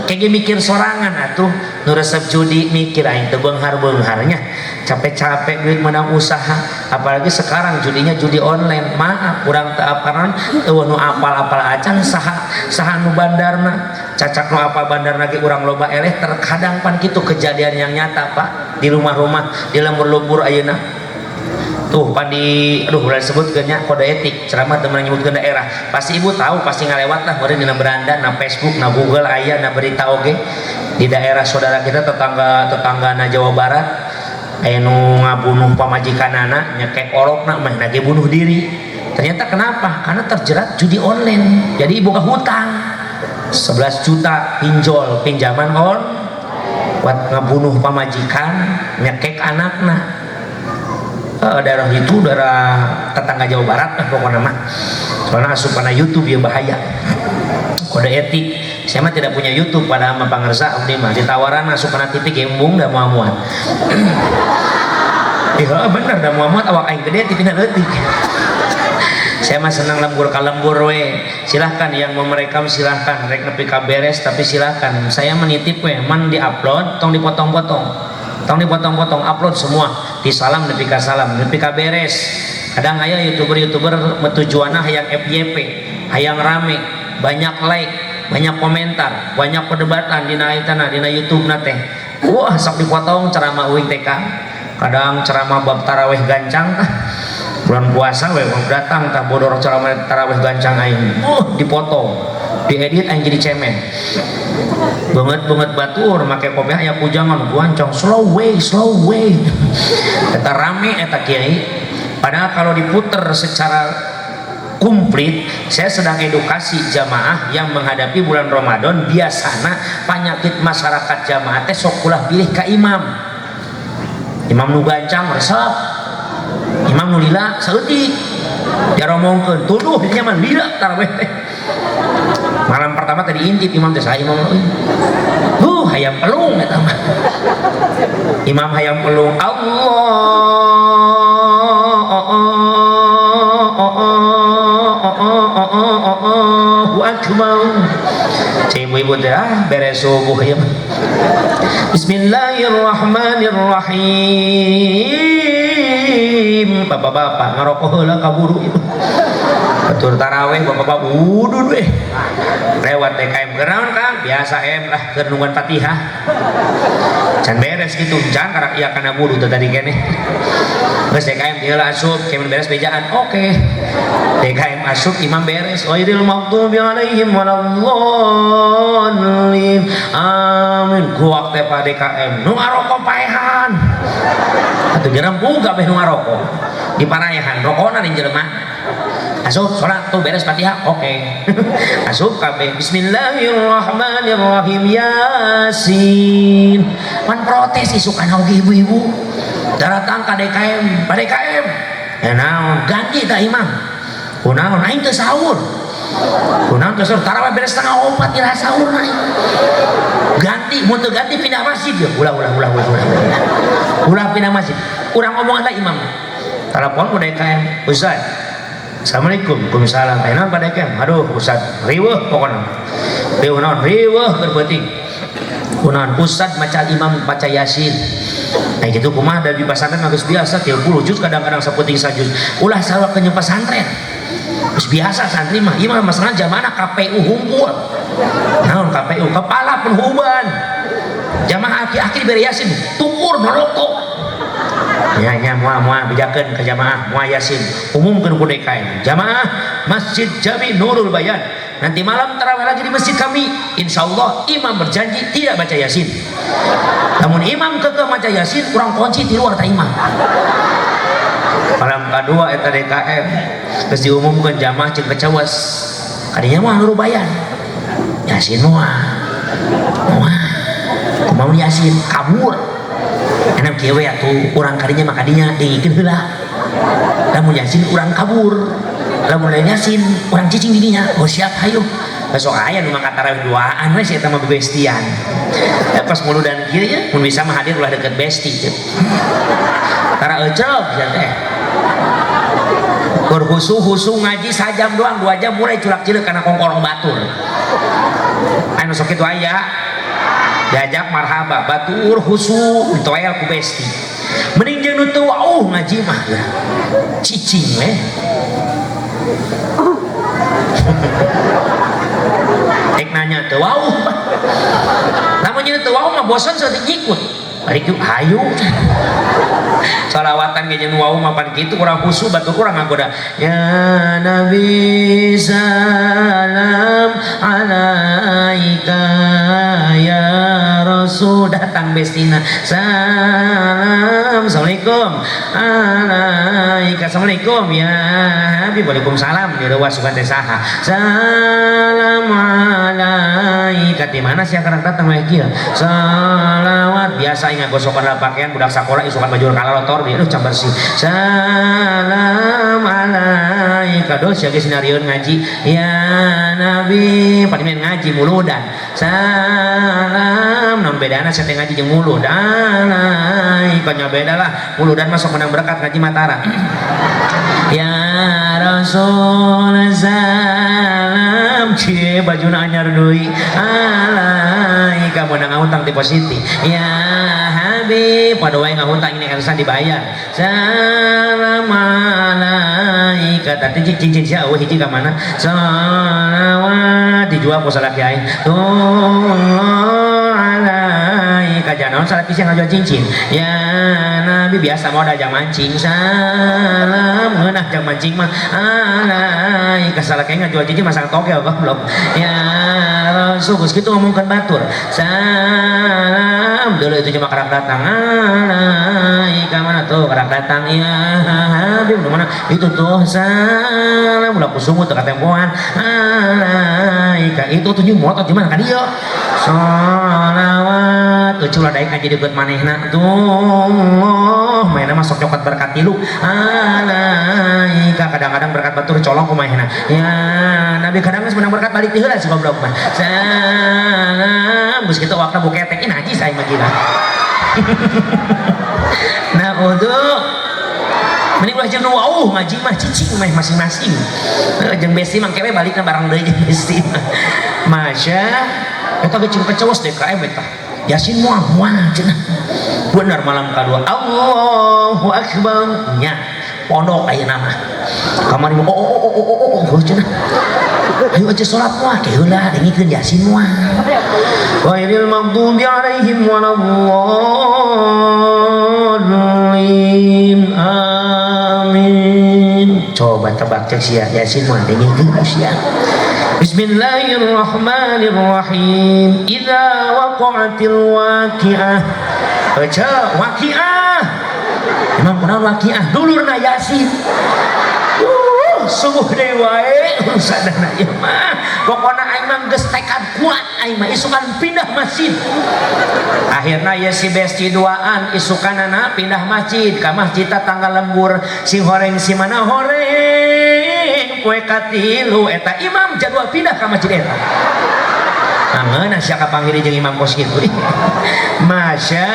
kege mikir sorangan atuh nu resep judi mikir aing teu beunghar-beungharnya capek-capek duit menang usaha apalagi sekarang judinya judi online maaf urang teu aparan eueuh nu apal-apal acan saha nu bandarna cacak nu apal bandarna ge urang loba eleh terkadang pan kitu kejadian yang nyata Pak di rumah-rumah di lembur-lembur ayeuna tuh pandi aduh udah disebutkeun nya kode etik ceramah teman nyebutkeun daerah pasti ibu tahu pasti ngalewat lah meureun dina beranda na Facebook na Google aya na berita oge di daerah saudara kita tetanggana Jawa Barat aya nu ngabunuh pamajikanana nyekek orokna mah na ge bunuh diri ternyata kenapa karena terjerat judi online jadi ibu ke hutang 11 juta pinjaman buat ngabunuh pamajikan nyekek anakna daerah itu daerah tetangga Jawa Barat pokoknya mah soalnya asup pada YouTube ya bahaya kode etik saya mah tidak punya YouTube pada ama pangersa abdi mah ditawaran asup pada titik embung dah muat iya bener dah muat awak aing gede tipina leutik saya mah senang lembur kalembur we silahkan yang mau merekam silahkan rek nepi ka beres tapi silahkan saya menitip we man di upload tong dipotong-potong upload semua di salam nepi ka beres kadang aya youtuber tujuanna hayang FYP hayang rame banyak like banyak komentar banyak perdebatan dina YouTube na teh wah sok dipotong ceramah uing TK kadang ceramah bab tarawih gancang bulan puasa we datang tah bodor ceramah tarawih gancang aing dipotong diedit aing jadi cemen banget batur make kopiah aya pujangan guancong slow way eta rame eta kiai padahal kalau diputer secara komplit saya sedang edukasi jamaah yang menghadapi bulan Ramadan biasana penyakit masyarakat jamaah teh sok ulah pilih ka imam nu gancang resep imam nu lila saeutik diaromongkeun tuduh dinya mah lila tarawih teh malam pertama tadi intip imam teh saya imam hayam pelung eta mah imam hayam pelung Allahu akbar cai ibu teh beres subuh ya Bismillahirrahmanirrahim bapak-bapak ngarokok heula kaburu ieu batur tarawih bapak-bapak wudhu weh lewat DKM genaun Kang biasa lah kerenungan Fatihah can beres gitu jangan karak iya kana wudhu tadi kene geus DKM dia asup kemen beres bejaan oke DKM asup imam beres ghairil maghdubi alaihim waladdallin amin guak teh pa DKM nu ngarokok paehan atuh geram buka beh nu ngarokok di parayahan rokona ning jelema asup sholat tuh beres Fatihah oke. Asup kabeh Bismillahirrahmanirrahim Yasin man protes isukan oge ibu-ibu datang ka DKM pada DKM naon ganti tak imam kunaon aing teu sahur tarawih beres setengah 4 ira sahur aing ganti mun teu ganti pindah masjid ya ulah pindah masjid urang ngomong lah imam telepon udah kayak Ustaz Assalamualaikum, Waalaikumsalam. Enak pada kem. Aduh, Ustaz, riweuh pokoknya. Riweuh kerbeting. Kunaon Ustaz maca imam baca Yasin. Nah gitu kumaha da di pesantren geus biasa 30 juz kadang-kadang saputing sajuz. Ulah sarua ke pesantren. Geus biasa santri mah, ieu mah masalah jamaah KPU hungkul. Naon KPU? Kepala penhuban. Jamaah aki-aki dibere Yasin, tukur noloko. Ya moal bejakeun ke jamaah moal Yasin umumkeun ku DKM jamaah Masjid Jami Nurul Bayan nanti malam tarawih lagi di masjid kami insyaallah imam berjanji tidak baca Yasin namun imam kekeh baca Yasin kurang kunci di luar ta imam malam kedua eta DKM geus diumumkeun jamaah jeung kecawas kadinya moal Nurul Bayan Yasin moal kumaha Yasin kabur enak kieu we atuh urang kadinya maka dinya diingkeun heula lamun Yasin urang kabur lamun lain Yasin urang cicing di dinya oh siap hayu besok aya nu mangkat tarawih duaan we si eta mah bestian pas muludan kieu ya mun bisa mah hadir ulah deket besti tara ecrog ya teh keur husu ngaji sajam doang 2 jam mulai culak-cileuk kana kongkorong batur anu sok kitu aya diajak marhaba batur husu ditoel ku besti mending jeung nu teu wauh ngaji mah cicing we ek nanya teu wauh lamun jeung teu wauh mah bosan saeutik nyikut bari kieu hayu salawatan ge jeung wauh mah pan kitu kurang husu batur kurang ngagoda ya nabi salam alaika ya Rasul datang bestina salam assalamualaikum alaika assalamualaikum ya Habib waalaikumsalam direwa sugan teh saha salam alaika di mana sia karang datang we kieu salawat biasa ingat gosokan pakaian budak sakola isukan baju kalalotor dia can bersih salam alaika dos sia geus sinarieun ngaji ya nabi padimen ngaji muludan salam non bedana saya ngaji jeung mulud alaika nya beda lah muludan masuk menang berkat ngaji matara ya Rasul salam cie bajuna anyar deui alaika menang ngahuntang ti positi ya Habib pada wae ngahuntang ini harusnya dibayar salam alaika tadi cincin sia eueuh hiji ka mana salawat dijual ku salaki aing alaika janaon salaki sia ngajual cincin ya Nabi biasa mau ada jam mancing salam ngeunah jam mancing mah alaika salaki ngajual cincin masang togel goblok ya Rasul geus kitu ngomongkeun batur salam dulu itu cuma karak datang alaika mana tuh karak datang ya Habib mana itu tuh salam ulah kusungut teu katempoan alaika itu tuh motor di mana ka dieu shalawat teu ulah daek ngaji deukeut manehna tuh mainna mah sok cokot berkat tilu alaika kadang-kadang berkat batur colong ku manehna ya Nabi kadang geus menang berkat balik ti heula si goblok mah salam geus kitu wakna buketek najis aing mah gila nah untuk mending ulah jeung nu wauh ngaji mah cicing mah masing-masing jeung besti mah kewe balikna barang deui jeung besti mah masya eta ge cing kecewas DKM eta Yasin moal cenah bener malam kadua Allahu akbar nya pondok ayeuna mah kamari mah oh cenah ayo aja sholat moal keula dengikeun Yasin moal ghairil maghdubi alaihim waladdallin amin coba tebak cek sia Yasin moal dengikeun sia Bismillahirrahmanirrahim idza waqa'atil waqi'ah baca waqi'ah emang kunaon waqi'ah dulurna Yasin sungguh deui wae sadana ieu mah pokona aing mah geus tekad kuat aing mah isukan pindah masjid akhirna ya si besti duaan isukanana pindah masjid ka masjid tanggal lembur si horeng si mana horeng poe katilu eta imam jadwal pindah ka masjid eta angeuna sia kapanggiri jeung imam kos kitu masya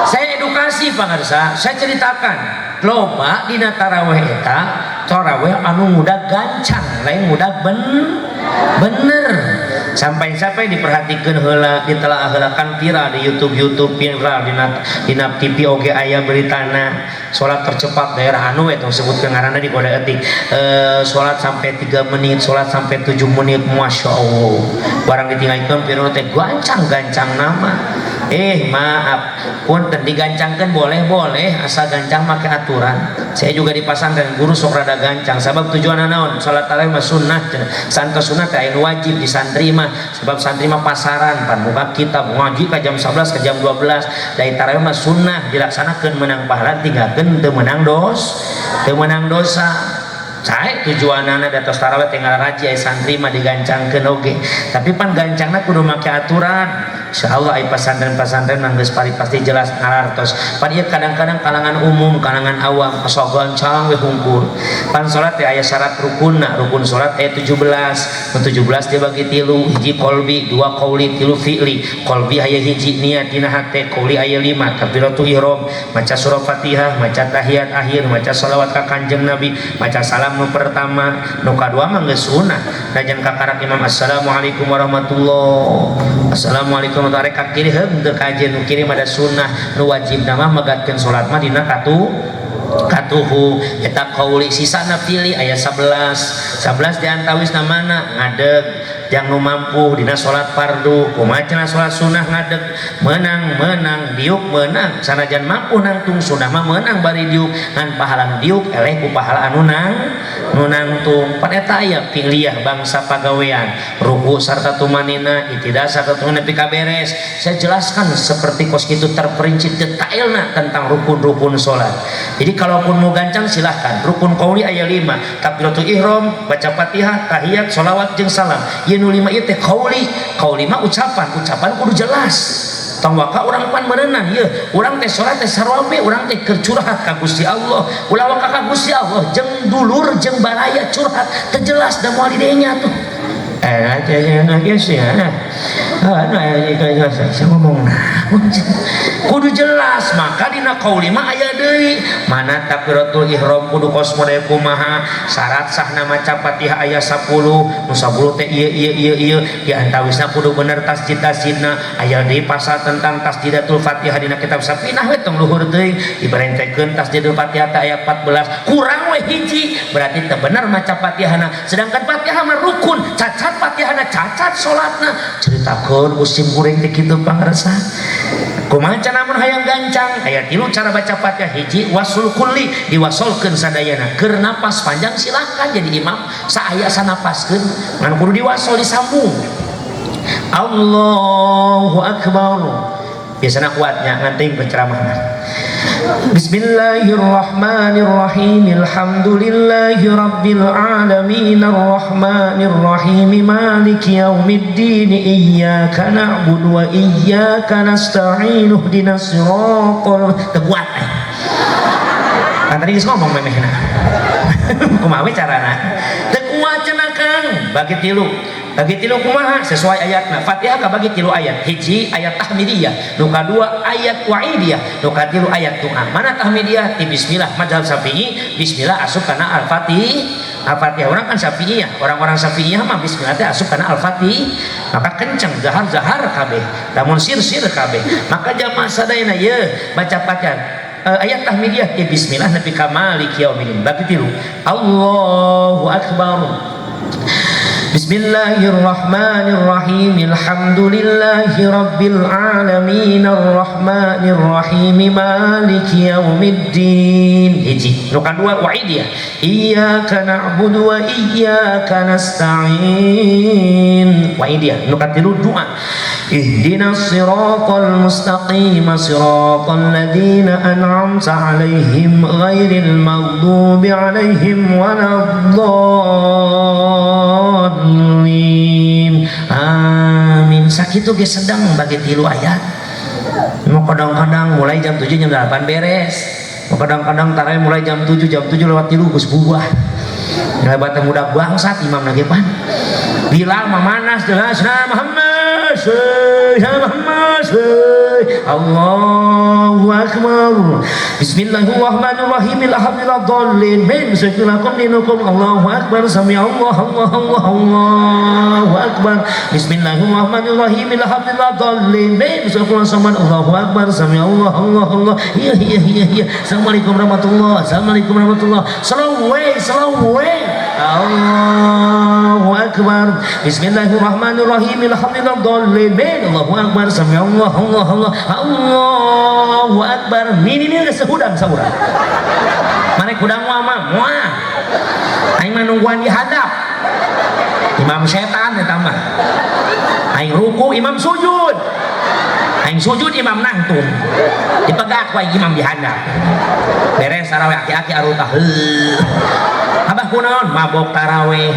saya edukasi kasih pangarsa, saya ceritakan loba dina tarawih eta tarawih anu mudah gancang lain mudah bener sampai diperhatikan heula ditelaah heula kan viral di YouTube viral dina TV oge aya beritana salat tercepat daerah anu eta sebutkeun ngaranna di kode etik salat sampai 3 menit salat sampai 7 menit Masya Allah barang ditinggalkeun viral teh gancang nama maaf punten digancangkan boleh asal gancang make aturan. Saya juga di pesantren guru sok rada gancang sabab tujuan naon salat tarawih mah sunnah santos sunat aya wajib di santri mah sebab santri mah pasaran pan buka kitab ngaji ka jam 11 ke jam 12 dari tarawih mah sunnah dilaksanakeun menang pahala tinggalkeun teu menang dosa saya tujuanana datos tarawih tinggal raji aya santri mah digancangkeun oge tapi pan gancangna kudu make aturan. Insyaallah aya pesantren-pesantren nang geus pasti jelas ngalartos. Pan ieu kadang-kadang kalangan umum, kalangan awam asa gancang we hungkul. Pan salat teh aya syarat rukunna, rukun salat aya 17. Nu 17 dibagi 3, hiji qalbi, 2 qauli, 3 fi'li. Qalbi aya hiji niat dina hate, qauli aya 5, takbiratul ihram, maca surah Fatihah, maca tahiyat akhir, maca shalawat ka Kanjeng Nabi, maca salam nu pertama, nu kadua mah geus sunah. Najan kakarak imam assalamualaikum warahmatullahi. Assalamualaikum tarik kiri henteu kajian nu kiri ada sunnah nu wajib nama megatkeun salat mah dina katuhu eta qauli sisana pilih aya 11 diantawis namana ngadeg jang nu mampu dina salat fardu kumaha cenah salat sunnah ngadeg menang diuk menang sanajan mampu nangtung sunnah mah menang bari diuk ngan pahala diuk eleh ku pahala anu nangtung pan eta aya pilih bangsa pagawean ruku sarta tumanina itidah sarta tumanina nepi ka beres saya jelaskan seperti kos kitu terperinci detailna tentang rukun-rukun salat. Jadi kalaupun mau gancang silahkan rukun qauli aya 5 takbiratul ihram baca Fatihah tahiyat sholawat jeung salam ieu nu 5 ieu teh qauli mah ucapan kudu jelas tong waka urang pan meuneunan ieu urang teh salat teh sarwame urang teh keur curhat ka Gusti Allah ulah waka ka Gusti Allah jeung dulur jeung baraya curhat teu jelas da moal di dieu nya tuh kudu jelas maka dina qauli mah aya deui mana takbiratul ihram kudu kos model kumaha syarat sahna maca Fatihah aya 10 nu 10 teh ieu diantawisna kudu bener tasjid-tasjidna aya deui pasal tentang tasjidatul Fatihah dina kitab Safinah we tong luhur teuing dibarentekeun tasjidul Fatihah teh aya 14 kurang we hiji berarti teu bener maca Fatihahna sedangkan Fatihah mah rukun cacat Fatihahna cacat salatna ceritakeun musim kuring teh kitu pangarsa kumaha cenah mun hayang gancang aya 3 cara baca Fatihah hiji wasul kulli diwasolkeun sadayana keur napas panjang silahkan jadi imam saaya sanapaskeun ngan kudu diwasol disambung Allahu akbar biasana kuatnya nganting penceramah Bismillahirrahmanirrahim Alhamdulillahi rabbil alamin arrahmanirrahim maliki yaumiddin iyyaka na'budu wa iyyaka nasta'in ihdinas siratal teguat kan tadi ngomong memehna kumaha we carana teu kuat cenah Kang bagi tilu kumaha sesuai ayatna Fatihah kabagi 3 ayat hiji ayat tahmidiyah nu kadua ayat wa'idiyah nu katilu ayat doa mana tahmidiyah ti bismillah mazhab Syafi'i bismillah asup kana al-fatihah orang kan Syafi'iyah orang-orang Syafi'iyah mah bismillah teh asup kana al-fatihah maka kenceng zahar kabeh lamun sir kabeh maka jamaah sadayana ye baca Fatihah ayat tahmidiyah ti bismillah nepi ka maliki yaumiddin bagi tilu Allahu akbar Bismillahirrahmanirrahim Alhamdulillahi rabbil alamin arrahmanirrahim maliki yaumiddin hiji nu kadua wa'idiyah iyyaka na'budu wa iyyaka nasta'in wa'idiyah nu katilu doa ihdinas siratal mustaqim siratal ladzina an'amta 'alaihim ghairil maghdubi 'alaihim waladdallin amin sakitu ge sedang bagi 3 ayat mau kadang-kadang mulai jam 7 jam 8 beres mau kadang-kadang tarawih mulai jam 7 lewat 3 geus buah lebat muda bangsat imam na ge pan Bilal mah manas jelasna Muhammad Allahu akbar. Bismillahirrahmanirrahim. Alhamdulillahirabbil alamin. Lakum dinukum. Allahu akbar. Sami Allah Allahu akbar. Bismillahirrahmanirrahim. Alhamdulillahirabbil alamin. Allahu akbar. Sami Allah Allah. Iya. Assalamualaikum warahmatullahi. Assalamualaikum warahmatullahi. Salawat. Allahu akbar. Bismillahirrahmanirrahim. Alhamdulillahirabbil alamin. Allahu akbar. Sami Allah Allah. Allahu akbar. Ini sehudang saurang. Mana kudang moal. Aing menungguan di hadap. Imam setan eta mah. Aing ruku, imam sujud. Aing sujud, imam nangtung. Dipegat wae imam di hadap. Beres tarawih aki-aki arutah. Abah kunaon mabok tarawih.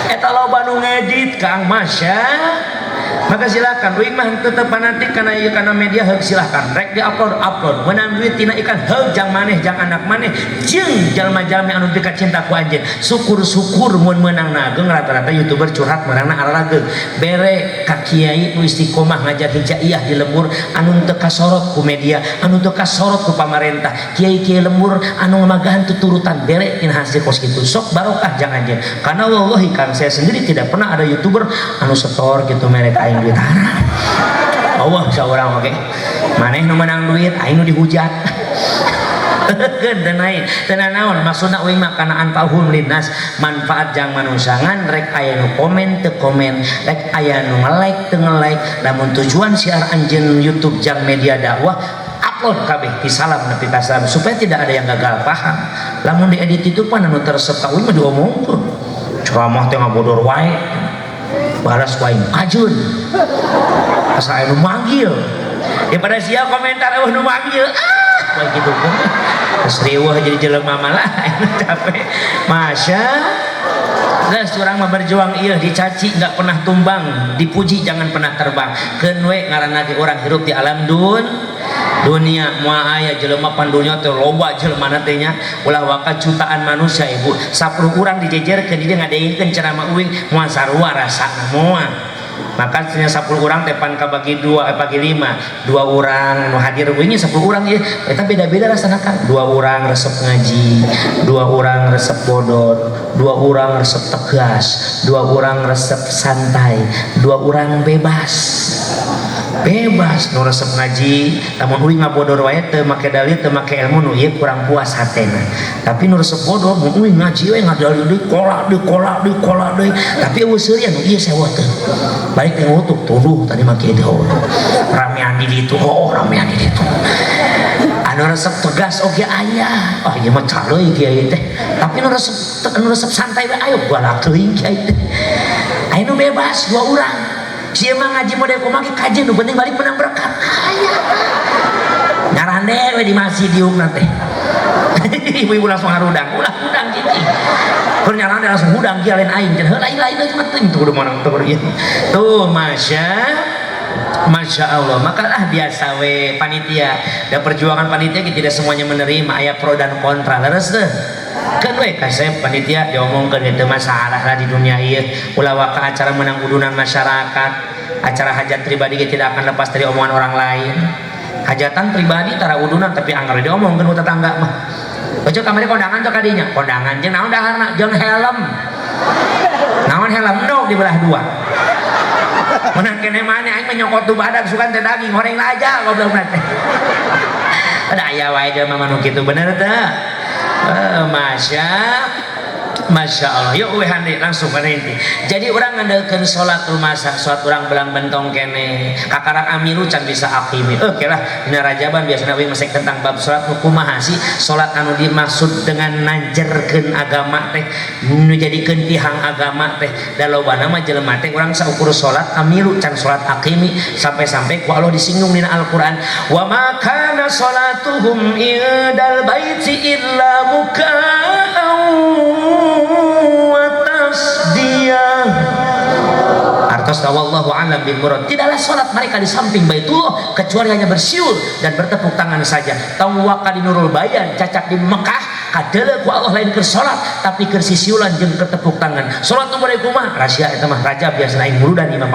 Eta loba nu ngedit Kang Masya. Maka silakan uing mah tetep fanatik kana media heug silakan rek di-upload meunang duit tina ikan heug jang maneh jang anak maneh jeung jalma-jalma anu teu cinta ku anjeun syukur-syukur mun meunang nageung rata-rata YouTuber curhat meunangna ararageung bere ka kiai nu istiqomah ngajar hijaiyah di lembur anu teu kasorot ku media anu teu kasorot ku pamarentah kiai-kiai lembur anu ngamagahan tuturutan bere tina hasil kos kitu sok barokah jang anjeun karena wallahi Kang saya sendiri tidak pernah ada YouTuber anu setor gitu merek aing duit Allah seorang oke maneh nu menang duit aing nu dihujat tenan naon maksudna uing mah kana anfa'uhum linnas manfaat jang manusangan rek aya nu komen teu komen rek aya nu nge-like teu nge-like lamun tujuan siar anjeun YouTube jang media dakwah upload kabeh ti salam nepi ka salam supaya tidak ada yang gagal paham lamun diedit itu pan anu teresep ka uing mah diomongkeun ceramah teh ngabodor wae balas wae ajun asa anu manggil daripada sia komentar nu manggil wae kitu kan terus riweuh jadi jelema malah capek masya geus urang mah berjuang ieu dicaci enggak pernah tumbang dipuji jangan pernah terbang keun we ngaranna ge urang hirup di alam dunia moal aya jelema pan dunya teh loba jelema teh nya ulah waka jutaan manusia ibu 10 urang dijejerkeun di ngadeingkeun ceramah uing moal sarua rasana moal maka 10 urang teh pan kabagi 2 bagi 5 2 urang nu hadir uing 10 urang ieu eta beda-beda rasana kan 2 urang resep ngaji 2 urang resep bodor 2 urang resep tegas 2 urang resep santai 2 urang bebas nu resep ngaji lamun uing ngabodor wae teu make dalil teu make ilmu nu ieu kurang puas hatena tapi nu resep bodor mun uing ngaji we ngadalil deui kolak deui tapi eueuh seurian nu ieu sewa teu balik teh ngutuk tuduh tadi make itu ramean di ditu ramean di ditu anu resep tegas oge aya ieu mah caleuy kiai teh tapi nu resep santai we ayo balak teuing kiai teh aya nu bebas 2 urang sia mah ngaji model kumaha kajian nu penting balik menang berkat aya ngarande we di masjid diuk nanti ibu-ibu langsung harudang ulah hudang gitu keur nyarande langsung hudang kieu lain aing cenah lain aja penting tuh kudu menang tuh ieu tuh Masya Allah maka biasa we panitia dan perjuangan panitia tidak semuanya menerima aya pro dan kontra leres teh kan we kasep panitia diomongkeun itu masalah lah di dunia ieu ulah waka acara menang udunan masyarakat acara hajat pribadi tidak akan lepas dari omongan orang lain hajatan pribadi tara udunan tapi anggar diomongkeun ku tetangga mah ojo kamari kondangan teh kadinya kondangan jeung naon daharna jeung helm naon helm endog dibelah 2 menang kene maneh aing menyokot tu badak sukan teh daging goreng aja goblok teh ada aya wae jelema manu kitu bener teh Masya Allah yuk we hande langsung kana inti jadi urang ngandeukeun salat rumasak salat urang belang bentong kene kakarak amiru can bisa akimi lah dina rajaban biasana we mesek tentang bab salat kumaha sih salat anu dimaksud dengan najerkeun agama teh nu jadikeun tihang agama teh da lobana mah jelema teh urang saukur salat amiru can salat akimi sampai-sampai ku Allah disinggung dina Al-Qur'an wa ma kana salatuhum indal baiti illa artos wallahu a'lam bil murad tidaklah salat mereka di samping Baitullah kecuali hanya bersyur dan bertepuk tangan saja tawaka di Nurul Bayan cacak di Mekah kadele ku Allah lain keur salat tapi keur sisiulan jeung keur tepuk tangan. Salat nu bade kumaha? Rahasia eta mah raja biasa aing muludan imam.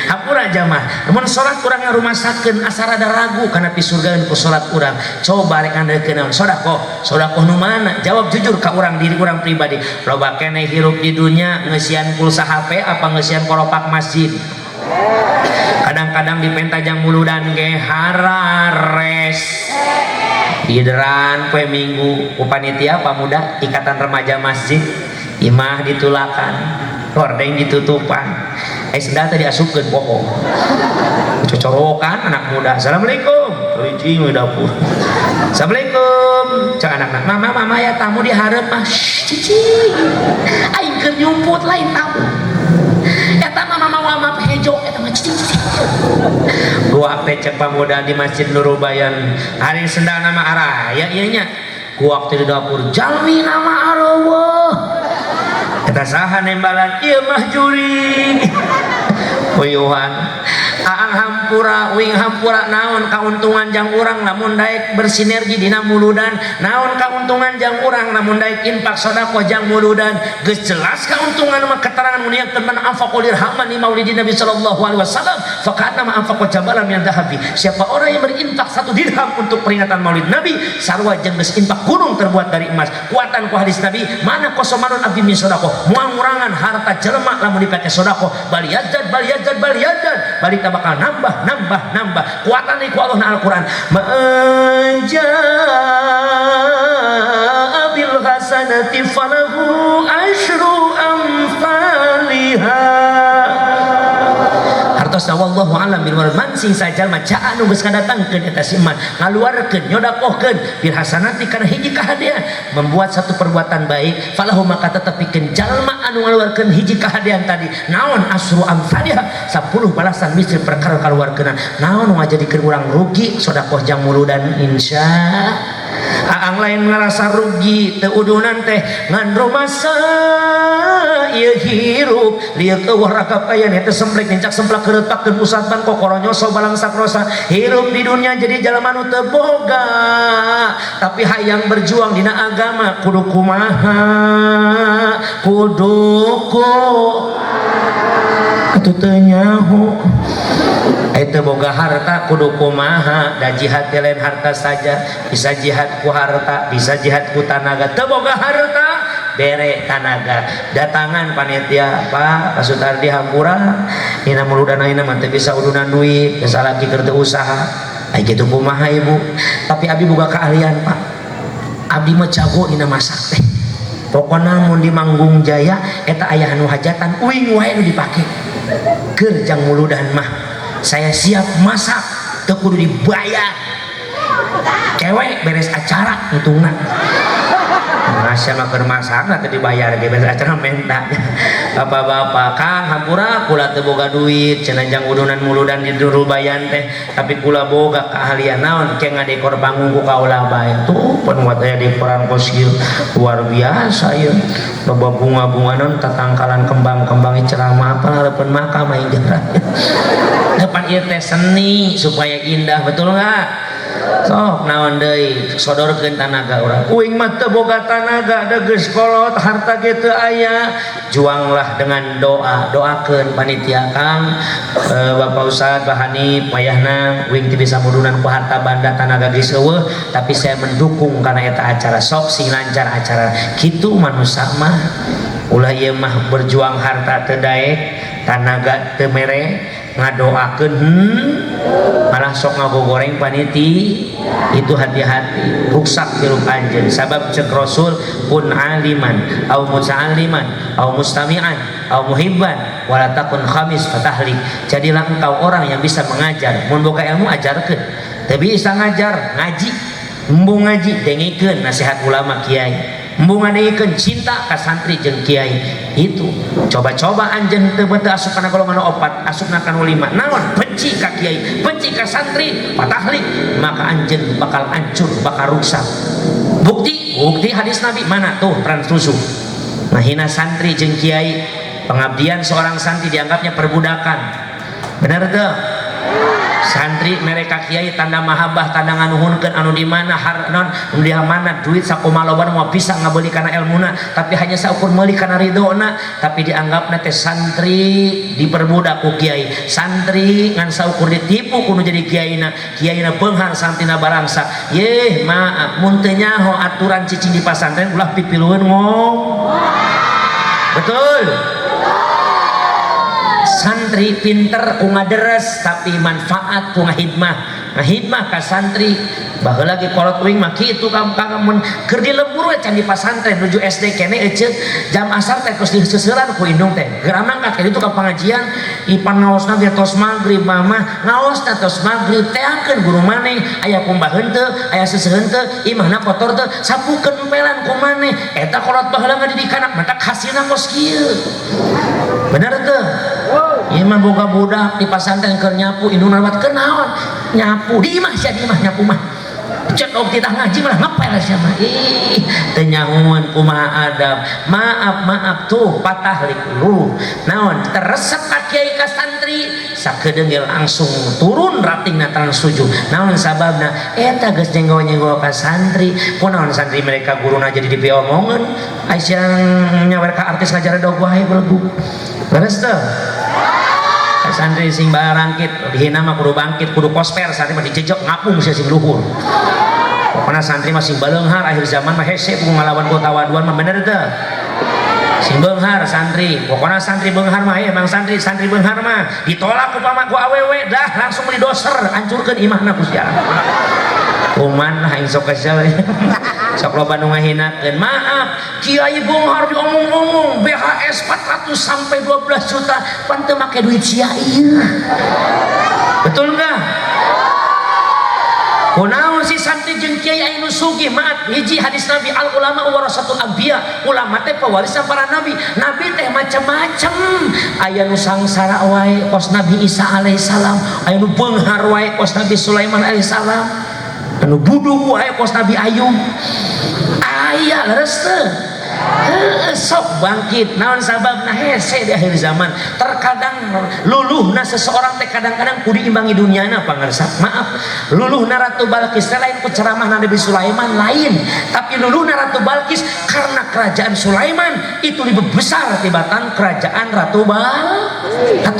Hampura jamaah. Mun salat urang ngarumasakeun asa rada ragu kana pisurgaeun ku salat urang. Coba rek ngandeukeun sedekah. Sedekah nu mana? Jawab jujur ka urang diri urang pribadi. Loba keneh hirup di dunya ngeusian pulsa HP apa ngeusian koropak masjid. Kadang-kadang di pentajang muludan ge harares. Dideran poe Minggu ku panitia pamuda ikatan remaja masjid imah ditulakan gordeng ditutupan senda teh diasupkeun pokok cocorokan anak muda. Assalamualaikum cing dapur. Assalamualaikum cek anak-anak mama ya tamu di hareup mah cicing aing keur nyumput lain tamu eta mama hejo eta mah cicing gua pecek pamuda di Masjid Nurubayan hari senda nama arah ya ieu nya gua waktu di dapur jalmi nama Allah eta saha nembalan ieu mah juri uyuhan aang hampura uing hampura naon kauntungan jang urang lamun daek bersinergi dina muludan naon kauntungan jang urang lamun daek infak sedekah jang muludan geus jelas kauntungan mah keterangan mulia teman anfaqul dirhaman li maulidin Nabi sallallahu alaihi wasallam faqad ma anfaqa jabalan min dhahabi. Siapa orang yang berinfak 1 dirham untuk peringatan maulid Nabi sarua jeung geus infak gunung terbuat dari emas. Kuatan ku hadis Nabi mana kosomanun abdi min sedekah moal ngurangan harta jelema lamun dipake sedekah bal yazdad balik bakal nambah kuatan iku Allah na Al-Quran manja bil hasanati falahu asyru amsalihha hartosna wallahu alam bil man sing sajalma caa nu geus ngadatangkeun eta siman ngaluarkeun nyodakohkeun bil hasanati kana hiji kahadean membuat satu perbuatan baik falahu maka tetepikeun jalma anu ngaluarkeun hiji kahadean tadi naon asru amsalihha 10 balasan misal perkara kaluarkeunna naon ngajadikeun urang rugi sedekah jang muludan insya aang lain ngerasa rugi teu udunan teh ngan romasa ieu hirup lieu eueuh rakap aya teh semplek nencak semplak kereutpakeun pusatan kokoronyo so balang sakrosa hirup di dunia jadi jalma nu teu boga tapi hayang berjuang dina agama kudu kumaha kudu atuh teu nyaho itu boga harta kudu kumaha da jihad lain harta saja bisa jihad ku harta bisa jihad ku tanaga teu boga harta bere tanaga datangan panitia Pak Sutardi hampura dina muludan ayeuna mah teu bisa udunan duit geus salaki keur teu usaha aya kitu kumaha ibu tapi abdi boga keahlian Pak abdi mah jago dina masak teh pokona mun di Manggung Jaya eta aya anu hajatan uing wae nu dipake keur jang muludan mah saya siap masak teu kudu dibayar cewek beres acara hitungna masa mah keur masak teu dibayar ge beres acara menta bapak-bapak Kang hampura kula teu boga duit cenah jang udunan muludan di Nurubayan teh tapi kula boga keahlian naon ke ngadekor panggung ku kaula bae tuh pun buat aya dekoran kosil luar biasa ieu loba bunga-bunga non tatangkalan kembang-kembang ceramah apa harapan makam aing jarang depan ieu teh seni supaya indah betul enggak sok naon deui sodorkeun tanaga urang uing mah teu boga tanaga da geus kolot harta ge teu aya juanglah dengan doa doakeun panitia Kang Bapak Ustad Bahani payahna uing teu bisa mudunan ku harta banda tanaga geus eueuh tapi saya mendukung kana eta acara sok sing lancar acara kitu manusia mah ulah ieu mah berjuang harta teu daek tanaga teu mere ngadoakeun malah sok ngagogoreng paniti itu hati-hati rusak hirup anjeun sabab cek Rasul kun aliman au muta'alliman au mustami'an au muhibban wala takun khamis fatahlik jadilah engkau orang yang bisa mengajar mun boga ilmu ajarkeun teu bisa ngajar ngaji embung ngaji dengikeun nasihat ulama kiai embung ngadengikeun cinta ka santri jeung kiai itu coba-coba anjeun teu beteu asup kana golongan 4 asupna kana 5 naon benci ka kiai benci ka santri patahlik maka anjeun bakal hancur bakal rusak bukti hadis Nabi mana tuh translusu ngahina santri jeung kiai pengabdian seorang santri dianggapnya perbudakan benar teu santri mereka kiai tanda mahabbah tanda nganuhunkeun anu di mana harnon di mana duit sakumaha loba mau bisa ngabeli kana ilmuna tapi hanya saukur meuli kana ridona tapi dianggapna teh santri diperbudak ku kiai santri ngan saukur ditipu kudu jadi kiaina beunghar santina barangsa yeh maaf mun teu nyaho aturan cicing di pasantren ulah pipilueun ngom betul. Santri pinter ku ngaderes tapi manfaat ku ngahidmah ka santri baheula lagi kolot uing mah kitu kamu keur di lembur we can di pasantren nuju SD kene eceuk jam asar teh geus diseuseran ku indung teh geura mangkat kitu ka pangajian ipan ngaosna ge tos magrib mah ngaosna tos magrib teangkeun guru maneh aya kumbaheun teu aya seuseun teu imahna kotor teu sapukeun empelan ku maneh eta kolot baheula ngadidikan mata hasilna kos kieu bener teu ieu mah boga budak di pasantren keur nyapu indung lewat keur naon nyapu di imah sia di imah nyapu mah cek titah ngaji malah ngepel sia mah ih teu nyahoan kumaha adab maaf tuh patah lik lu naon teresep ka kiai ka santri sakedeung ge langsung turun ratingna tan sujud naon sababna eta geus nyenggol-nyenggol ka santri kunaon santri mereka guruna jadi dipiomongeun aisyang nyawer ka artis ngajar dog wae belegu beres teu santri sing barangkit dihina mah kudu bangkit kudu kosper santri mah dijejok ngapung sia sing luhur pokona santri mah sing baleunghar akhir zaman mah hese ku ngalawan ku tawaduan mah bener teu sing beunghar santri pokona santri beunghar mah emang santri beunghar mah ditolak upama ku awewe dah langsung meuli doser hancurkeun imahna ku sia kuman lah yang sok kesel sok loba nu ngahinakeun maaf kiai beunghar diomong-omong BHS 400 sampai 12 juta pan teu make duit sia ieu betul enggak kunaon si santri jeung kiai anu sugih maaf hiji hadis Nabi al ulama warasatul anbiya ulama teh pewarisan para nabi teh macam-macam aya nu sangsara wae kos Nabi Isa alaihissalam aya nu beunghar wae kos Nabi Sulaiman alaihissalam anu budug wae kos Nabi Ayub aya leres teu sok bangkit naon sababna hese di akhir zaman terkadang luluhna seseorang teh kadang-kadang kudu imbangi duniana pangarsa maaf luluhna Ratu Balkis lain ku ceramah Nabi Sulaiman lain tapi luluhna Ratu Balkis karena kerajaan Sulaiman itu lebih besar tibatan kerajaan Ratu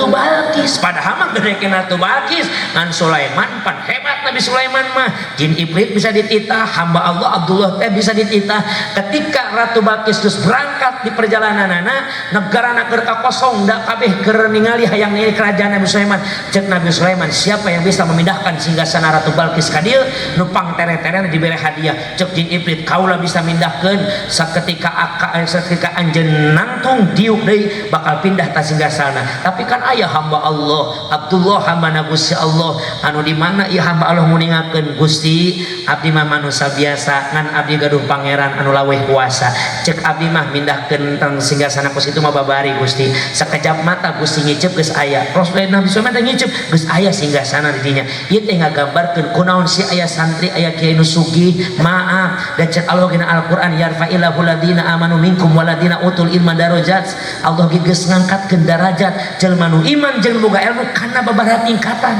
Balkis padahal mah gedekeun Ratu Balkis ngan Sulaiman pan hebat Nabi Sulaiman mah jin iblis bisa dititah hamba Allah Abdullah teh bisa dititah ketika Ratu Balkis terus berangkat di perjalananana negara keur kosong da kabeh keur ningali hayang ningali kerajaan Nabi Sulaiman cek Nabi Sulaiman siapa yang bisa memindahkan singgasana Ratu Balkis ka dieu nupang tere-tere dibere hadiah cek jin iblis kaula bisa mindahkeun saketika anjeun nangtung diuk deui bakal pindah ta singgasana tapi kan aya hamba Allah Abdullah hamba Gusti Allah anu di mana ieu hamba Allah nguningakeun Gusti abdi mah manusia biasa ngan abdi gaduh pangeran anu laweh kuasa cek abdi mah mindahkeun tang singgasana kos itu mah babari Gusti sakejap mata Gusti ngicep geus aya Rasulullah Nabi Sulaiman teh ngicep geus aya singgasana di dinya ieu teh ngagambarkeun kunaon si aya santri aya kiai nu sugih maaf da cek Allah dina Al-Qur'an yarfa'illahu ladina amanu minkum waladina utul ilma darajat Allah geus ngangkatkeun derajat jelema nu iman jeung boga ilmu kana babaraha tingkatan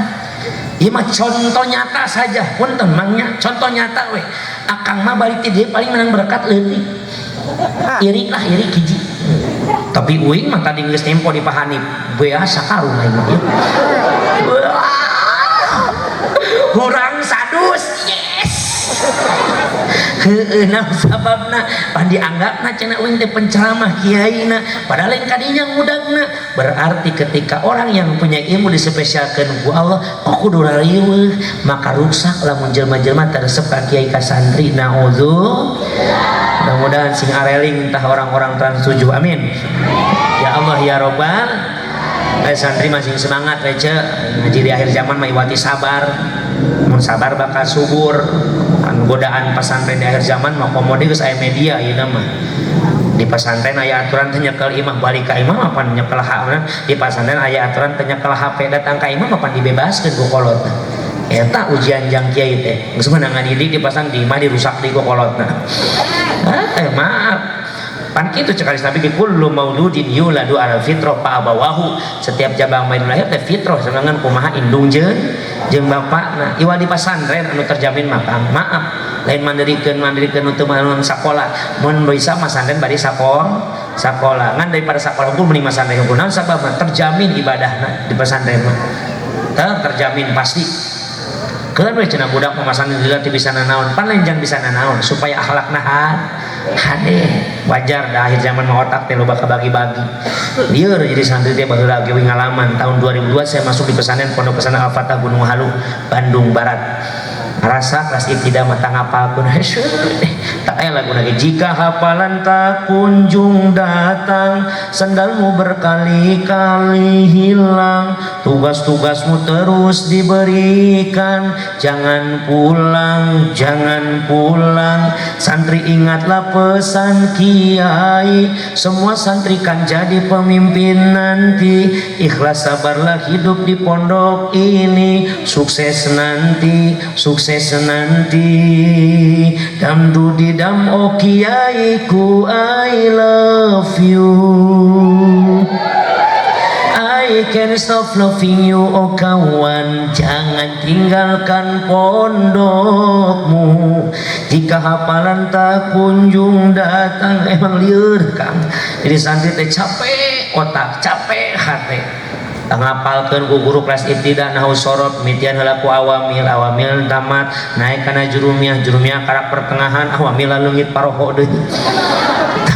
ieu mah contoh nyata saja punten mangnya contoh nyata we akang mah balik ti dieu paling menang berkat leutik iri hiji tapi uing mah tadi geus tempo dipahani biasa karung aing mah kurang sadus yes heueuh nah sababna pan dianggapna cenah uing teh penceramah kiaina padahal lain kadinya ngudagna berarti ketika orang yang punya ilmu dispesialkeun ku Allah kok kudu rarieuh maka rusak lamun jelema-jelema teresep ka kiai ka santri naudzu mudah-mudahan sing areling tah orang-orang trans 7 amin ya Allah ya Robbal santri masih semangat rece ngaji di akhir zaman mah iwati sabar mun sabar bakal subur kan godaan pesantren di akhir zaman mah komodi geus aya media ieu mah di pesantren aya aturan teh nyekel imah balik ka imah apa nyekel HP di pesantren aya aturan teh nyekel HP datang ka imah apa dibebaskeun ku kolotna eta ujian jang kiai teh geus meunang ngadidik di pasantren di imah dirusak di ku kolotna maaf pan kitu cek hadis Nabi kullu mauludin yuladu ala fitrah fa abawahu setiap jabang bayi lahir teh fitrah serangan kumaha indung jeung jeung bapakna iwal di pasantren anu terjamin makan maaf lain mandirikeun untuk manun sakola mun bisa masantren bari sakola ngan daripada sakola unggul mending masantren unggul naon sabab terjamin ibadahna di pesantren mah terjamin pasti keun we cenah budak pemasangan dila ti bisa nanaon pan lain jang bisa nanaon supaya akhlakna hade wajar dah akhir zaman mah otak teh loba kabagi-bagi lieur jadi santri teh baheula ge ngalaman tahun 2002 saya masuk di pesantren Pondok Pesantren Al-Fatah Gunung Halu Bandung Barat rasa kelas ibtidah mah tang hafalkeun tak aya lagu lagi jika hafalan tak kunjung datang sendalmu berkali-kali hilang tugas-tugasmu terus diberikan jangan pulang santri ingatlah pesan kiai semua santri kan jadi pemimpin nanti ikhlas sabarlah hidup di pondok ini sukses nanti damdu di dam oh kiaiku I love you I can't stop loving you oh kawan jangan tinggalkan pondokmu jika hafalan tak kunjung datang emang liur kang jadi santri teh capek otak capek hati ngapalkeun ku guru kelas ibtidah nahwu sorot mitian heula ku awamil tamat naik kana jurumiyah karak pertengahan awamil leungit paroho deui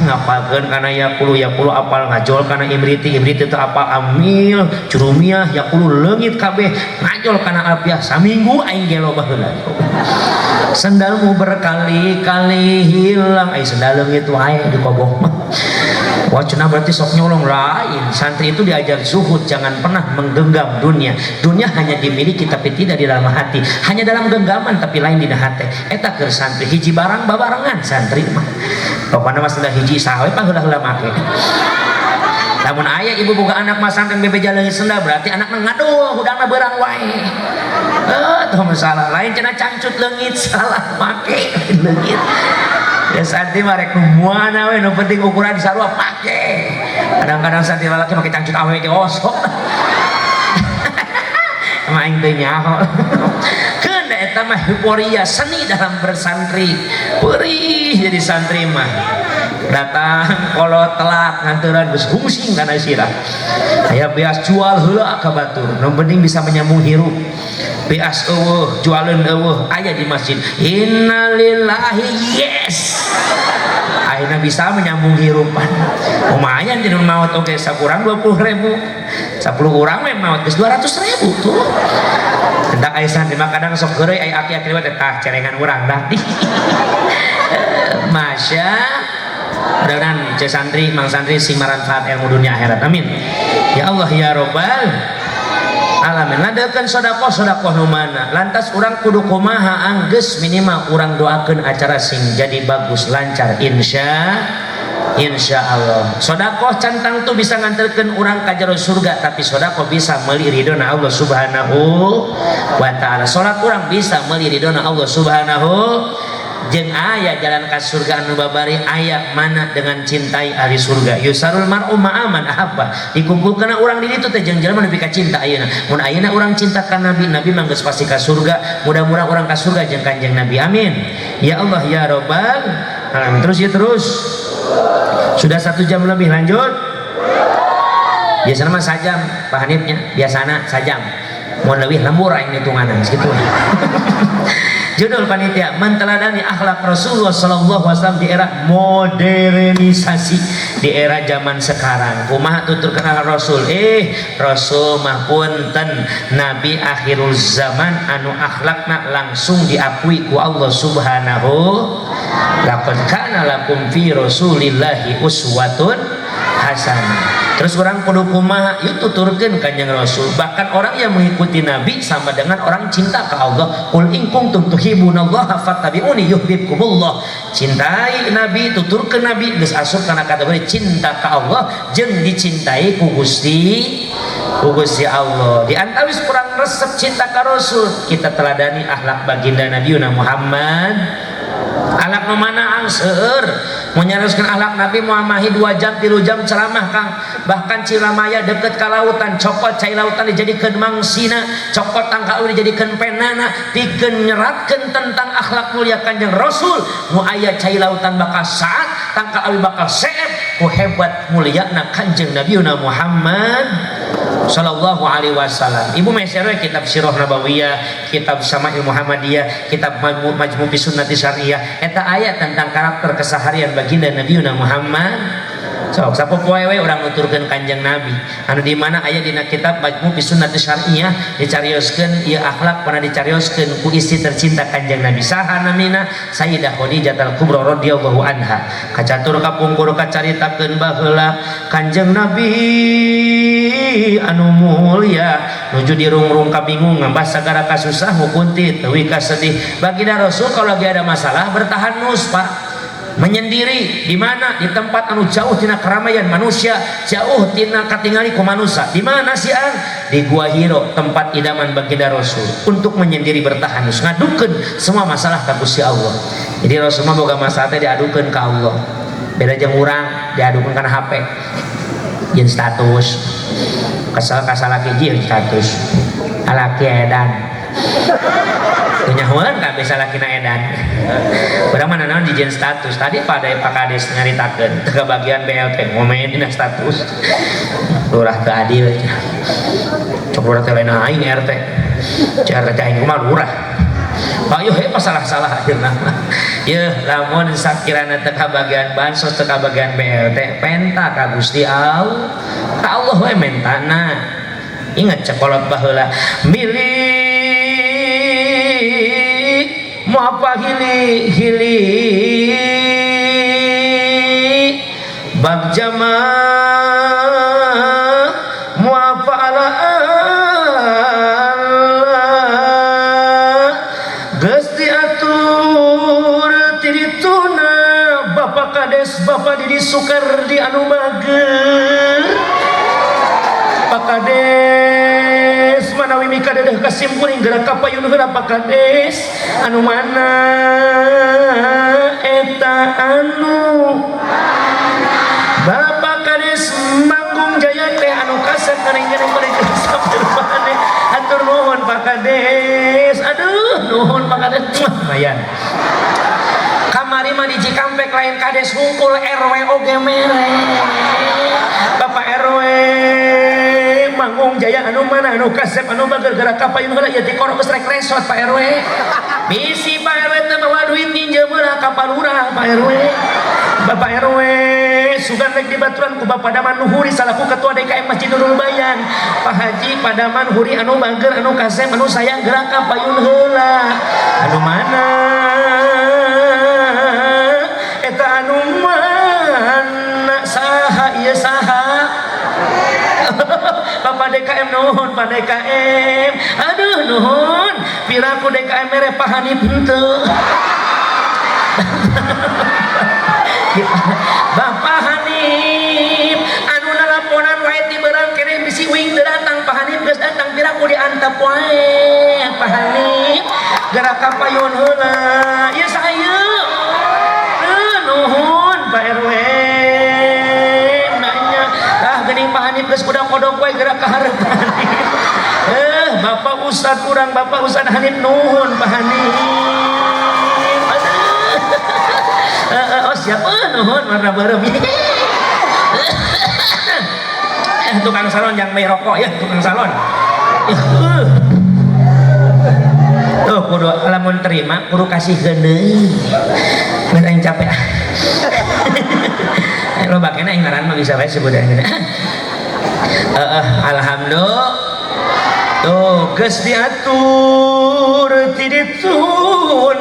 ngapalkeun kana yaqulu apal ngajol kana imriti teh apal amil jurumiyah yaqulu leungit kabeh ngajol kana alfiah saminggu aing ge loba heula sendalmu berkali-kali hilang sendal leungit wae di koboh wah cenah berarti sok nyolong lain santri itu diajar zuhud jangan pernah menggenggam dunia hanya dimiliki tapi tidak di dalam hati hanya dalam genggaman tapi lain di hati eta keur santri hiji barang babarengan santri mah pokona mah sudah hiji sawe panggeulah make lamun aya ibu boga anak masantren bebe jaleungit senda berarti anakna ngaduh hudangna beurang wae teu masalah lain cenah cangcut leungit salah make leungit ya santri mah rek numuana we nu penting ukuran sarua pake kadang-kadang santri lalaki make cangcut awewe ge osok mah aing teu nyaho keun eta mah euforia seni dalam bersantri perih jadi santri mah datang kalau telat nganturan geus hungsing kana sirah aya beas jual heula ka batur nu penting bisa menyambung hirup beas eueuh jualeun eueuh aya di masjid innalillahi yes akhirnya bisa menyambung hirupan lumayan jadi maut oke sakurang 20.000 10 orang we maut geus 200.000 tuh hendak aya santri mah kadang sok geureuy aya aki-aki lewat tah cerengan urang dah masya mudah-mudahan cek santri mang santri sing manfaat ilmu dunia akhirat amin ya Allah ya robbal alamin ladekeun sedekah nu mana lantas urang kudu kumaha anggeus minimal urang doakeun acara sing jadi bagus lancar insya Allah sedekah cantang tuh bisa nganterkeun urang ka jero surga tapi sedekah bisa meuli ridona Allah subhanahu wa ta'ala salat urang bisa meuli ridona Allah subhanahu jeung aya jalan ka surga anu babari aya mana dengan cintai ahli surga yusarul mar'u ma'aman apa dikumpulkeun urang di ditu teh jeung jelema nepi ka cinta ayeuna mun ayeuna urang cinta ka nabi mah geus pasti ka surga mudah-mudahan urang ka surga jeung kanjeng nabi amin ya Allah ya robbal alamin terus sudah 1 jam lebih lanjut biasanya mah sajam Pak Hanifnya biasana sajam mau lebih lembur aing hitunganan gitu judul panitia menteladani akhlak Rasulullah SAW di era modernisasi di era zaman sekarang kumaha tutur kenal Rasul Rasul mah punten nabi akhirul zaman anu akhlakna langsung diakui ku Allah subhanahu laqad kana lakum fi rasulillahi uswatun hasanah terus orang kudu kumaha yuk tuturkeun kanjeng Rasul bahkan orang yang mengikuti nabi sama dengan orang cinta ke Allah qul in kuntum tuhibbunallaha fattabi'uni yuhibbukumullah cintai nabi tuturkeun nabi geus asup kana kategori cinta ke Allah jeung dicintai ku Gusti Allah di antawis kurang resep cinta ke Rasul kita teladani akhlak baginda Nabi Muhammad Alak nu mana seueur menyaroskeun alak Nabi Muhammad 2 jam 3 jam ceramah Kang, bahkan Ciramaya deket ka lautan, cokot cai lautan dijadikeun mangsina, cokot tangka dijadikeun penana, pikeun nyeratkeun tentang akhlak mulia Kanjeng Rasul. Nu aya cai lautan bakal saat, tangka awi bakal seep ku hebat mulyana Kanjeng Nabiuna Muhammad sallallahu alaihi wasallam. Ibu meserwe kitab Sirah Nabawiyah, kitab Syama'il Muhammadiyah, kitab Majmu' fi Sunnati Syariah, eta ayat tentang karakter keseharian baginda Nabiuna Muhammad. Sok sapopoe we urang nuturkeun Kanjeng Nabi anu di mana aya dina kitab Majmu' fi Sunnati Syariah dicarioskeun ieu akhlak pernah dicarioskeun ku istri tercinta Kanjeng Nabi saha namina Sayyidah Khadijah al-Kubra radhiyallahu anha. Kacatur kapungkur kacaritakeun baheula Kanjeng Nabi anu mulia nuju dirungrung kabingung ngambah sagara kasusah mukuntit teuwi kasedih. Baginda Rasul kalau lagi ada masalah bertahan nus Pak, menyendiri di mana di tempat anu jauh tina keramaian manusia, jauh tina katingali ku manusia. Di mana sih di Gua Hiro, tempat idaman baginda Rasul untuk menyendiri bertahan nus ngadukeun semua masalah ka Gusti Allah. Jadi Rasul mah boga masalah teh diadukeun ka Allah, beda jeung urang diadukeun kana HP jeung status kesal laki jeung status alaki edan kenyahuan gak bisa lakina edan berang mana naon di jen status tadi pada Pak Kades nyaritakeun ke bagian BLT ngomain dina status lurah teu adil cok lurah teh lain aing RT cara aing kumaha lurah Pak yo he salah-salah akhirna ye lamun sakirana teu kabagian bansos teu kabagian BLT penta ka Gusti Allah ka Allah we mentana. Ingat cekolot baheula milik moapa hili bab jama moapa ala geus diatur tirituna Bapak Kades Bapak Didi Sukardi anu bageur Pak Kades manawi mika dedeh kasimkuring gerak kapayun heula Pak Kades anu mana eta anu Bapak Kades Manggung Jaya teh anu kasep ngareng-ngareng mereka sambil maneh atur nuhun Pak Kades aduh nuhun Pak Kades mayan kamari mah di Cikampek lain Kades hungkul RW oge mere Bapak RW Manggung Jaya anu mana anu kasep anu bager gerak kapayun heula ieu ti korok geus rek resot Pak RW bisi Pak RW teh bawa duit ninjeuh heula ka Palurah Pak RW Bapak RW sugan rek dibaturan ku Bapak Daman Nuhuri salaku ketua DKM Masjid Nurul Bayan Pak Haji Padaman Huri anu bager anu kasep anu sayang gerak kapayun heula anu mana eta anu mana saha ieu saha Bapak DKM nuhun Pak DKM aduh nuhun piraku DKM mere Pak Hanif henteu Bapak Hanif anu nalaponan wae ti beurang keneh bisi uing teu datang Pak Hanif geus datang piraku diantep wae Pak Hanif gerak kapayun heula ieu saeu nuhun Pak RW geuning Pak Hanif geus kodok-kodok wae gerak ka hareupan Bapak Ustad kurang Bapak Ustad Hanif nuhun Pak Hanif oh siap nuhun warna barem tukang salon yang main rokok ya tukang salon tuh kudu lamun terima kudu kasih deui geus aing capek lo bakena yang ngaran mah bisa bae sebutan alhamdulillah tuh geus diatur ti ditu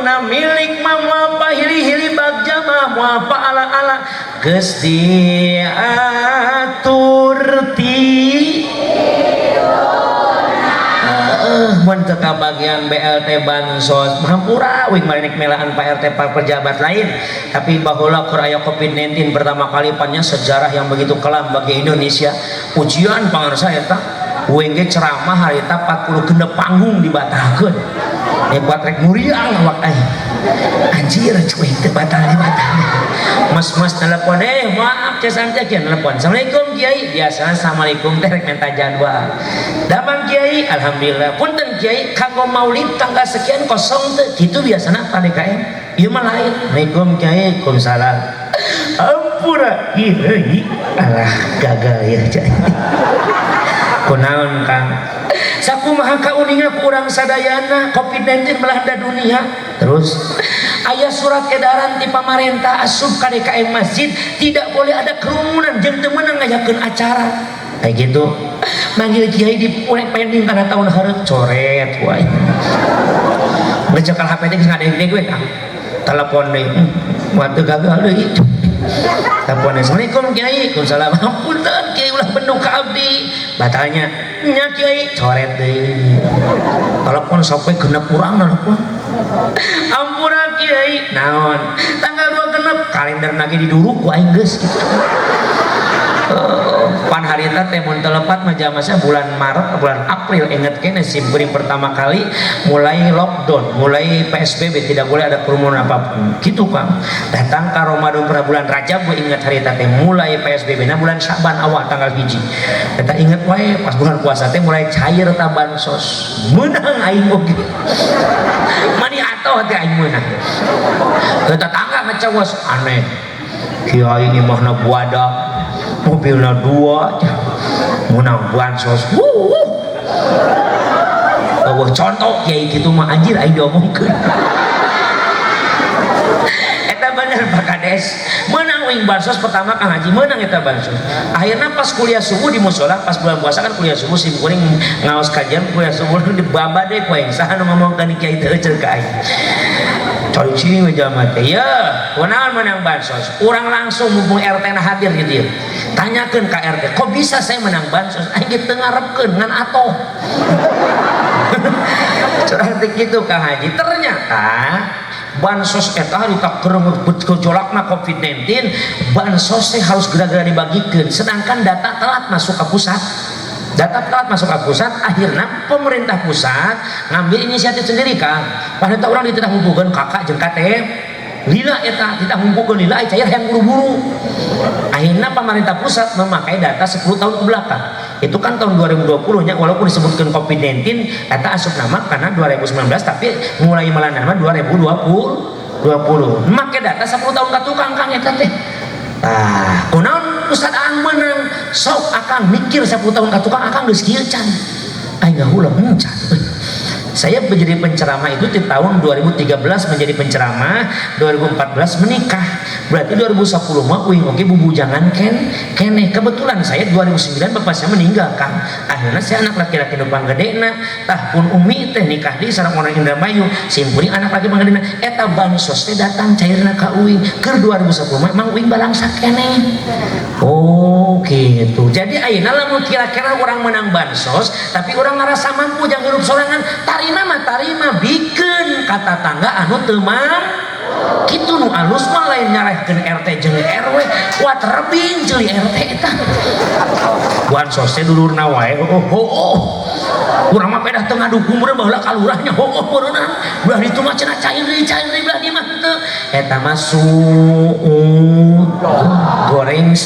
na milik mama pahili-hili bab jamaah moapa ala-ala geus diatur ti mun teu kabagian BLT bansos hampura wing marenek melaan Pak RT Pak pejabat lain tapi baheula keur aya Covid-19 pertama kali pannya sejarah yang begitu kelam bagi Indonesia ujian pangarsa eta wing ge ceramah harita 40 genep panggung dibatalkeun kuat rek muriang awak anjir cuy teu batal. Mas telepon maaf cesan teh kieu telepon. Assalamualaikum Kiai. Biasa assalamualaikum teh rek minta jadwal. Damang Kiai, alhamdulillah. Punten Kiai kanggo maulid tanggal sekian kosong teh kitu biasana PDKM. Ieu mah lain. Assalamualaikum Kiai. Waalaikumsalam. Ampura ieu alah gagal ya cai. Kunaon Kang? Sakumaha kauningan ku urang sadayana COVID-19 melanda dunia. Terus aya surat edaran ti pamarentah asup ka DKM masjid tidak boleh ada kerumunan jeung teu meunang ngayakeun acara kayak gitu. Manggil kiai di pending kana tahun hareup coret wae. Ngecekal HP teh geus ngadeng gue Kang. Telepon deui. Moal teu gagal deui. Telepon Assalamualaikum Kiai. Waalaikumsalam. Punten Kiai ulah bendung ka abdi. Batalnya nya Kiai coret deui. Telepon sampai genep urang telepon. Ampura Kiai. Naon? Tanggal 2 genep kalender lagi diduruk ku aing geus gitu. Pan harita teh mun telepat mah jamasnya bulan Maret bulan April inget kene simpeuring pertama kali mulai lockdown, mulai PSBB tidak boleh ada kerumunan apapun gitu Kang. Datang ka Ramadan pada bulan Rajab gue inget harita teh mulai PSBB na bulan Syaban awal tanggal 1. Eta inget wae pas bulan puasa teh mulai cair ta bansos. Meunang aing oge. Mani atoh teh aing meunang. Tetangga ngacawas aneh. Kiai ini mah na buada. Mobilnya 2 menang bansos contoh kayak gitu mah anjir aing diomongkeun eta bener Pak Kades menang wing bansos pertama Kang Haji menang eta bansos akhirnya pas kuliah subuh di musola pas bulan puasa kan kuliah subuh sim kuring ngaos kajian kuliah subuh di baba deui poe saha nu ngomongkeun kiai teh ceuk ka aing coy cing jalma teh ya kunaon menang bansos urang langsung mumpung RT na hadir gitu ya tanyakeun ka RT kok bisa saya menang bansos aing teu ngarepkeun ngan atoh curang teh kitu Kang Haji ternyata bansos eta harita keur gejolakna COVID-19 bansos teh harus segera-gera dibagikeun sedangkan data telat masuk ke pusat akhirnya pemerintah pusat ngambil inisiatif sendiri Kang padahal orang dititah ngumpulkeun kakak jeung KTM lila eta dititah ngumpulkeun lila cair yang buru-buru akhirnya pemerintah pusat memakai data 10 tahun ke belakang itu kan tahun 2020 nya walaupun disebutkan COVID-19 eta asup nama karena 2019 tapi mulai melanda 2020 make data 10 tahun ke tukang Kang eta teh kunaon Ustaz Aang menang sok akang mikir 10 tahun ka tukang akang geus kieu can aing gahulah can saya menjadi penceramah itu di tahun 2013 menjadi penceramah 2014 menikah berarti 2010 mah uing oge bubujangan keneh kebetulan saya 2009 bapak saya meninggal Kang akhirnya saya anak laki-laki nu panggedena tah pun umi teh nikah di sareng orang Indramayu simpuri anak laki panggedena eta bansos teh datang cairna ka uing keur 2010 mah emang uing balangsa keneh oh gitu jadi ayeuna lamun kira-kira orang menang bansos tapi orang ngarasa mampu jang hirup sorangan tarima bikin kata tangga anu teu kitu nu alus mah lain nyarehkeun RT jeung RW kuat rebing ceuli RT eta bansos teh dulurna wae urang mah pedah teu ngadukung meureun baheula ka lurahnya meureunna belah ditu mah cenah cair deui belah dieu mah teu eta mah goreng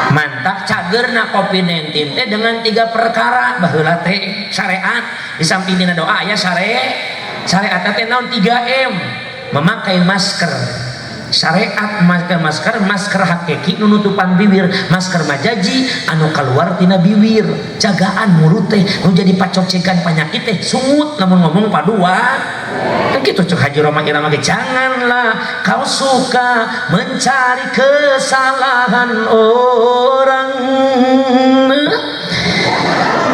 mantap cagerna COVID-19 teh dengan 3 perkara baheula teh syariat di samping dina doa aya syariat teh naon 3M memakai masker syariat masker hakiki nu nutupan bibir masker majaji anu keluar tina bibir jagaan mulut teh nu jadi pacocekan penyakit teh sungut lamun ngomong padua kan gitu cek Haji Roma Irama janganlah kau suka mencari kesalahan orang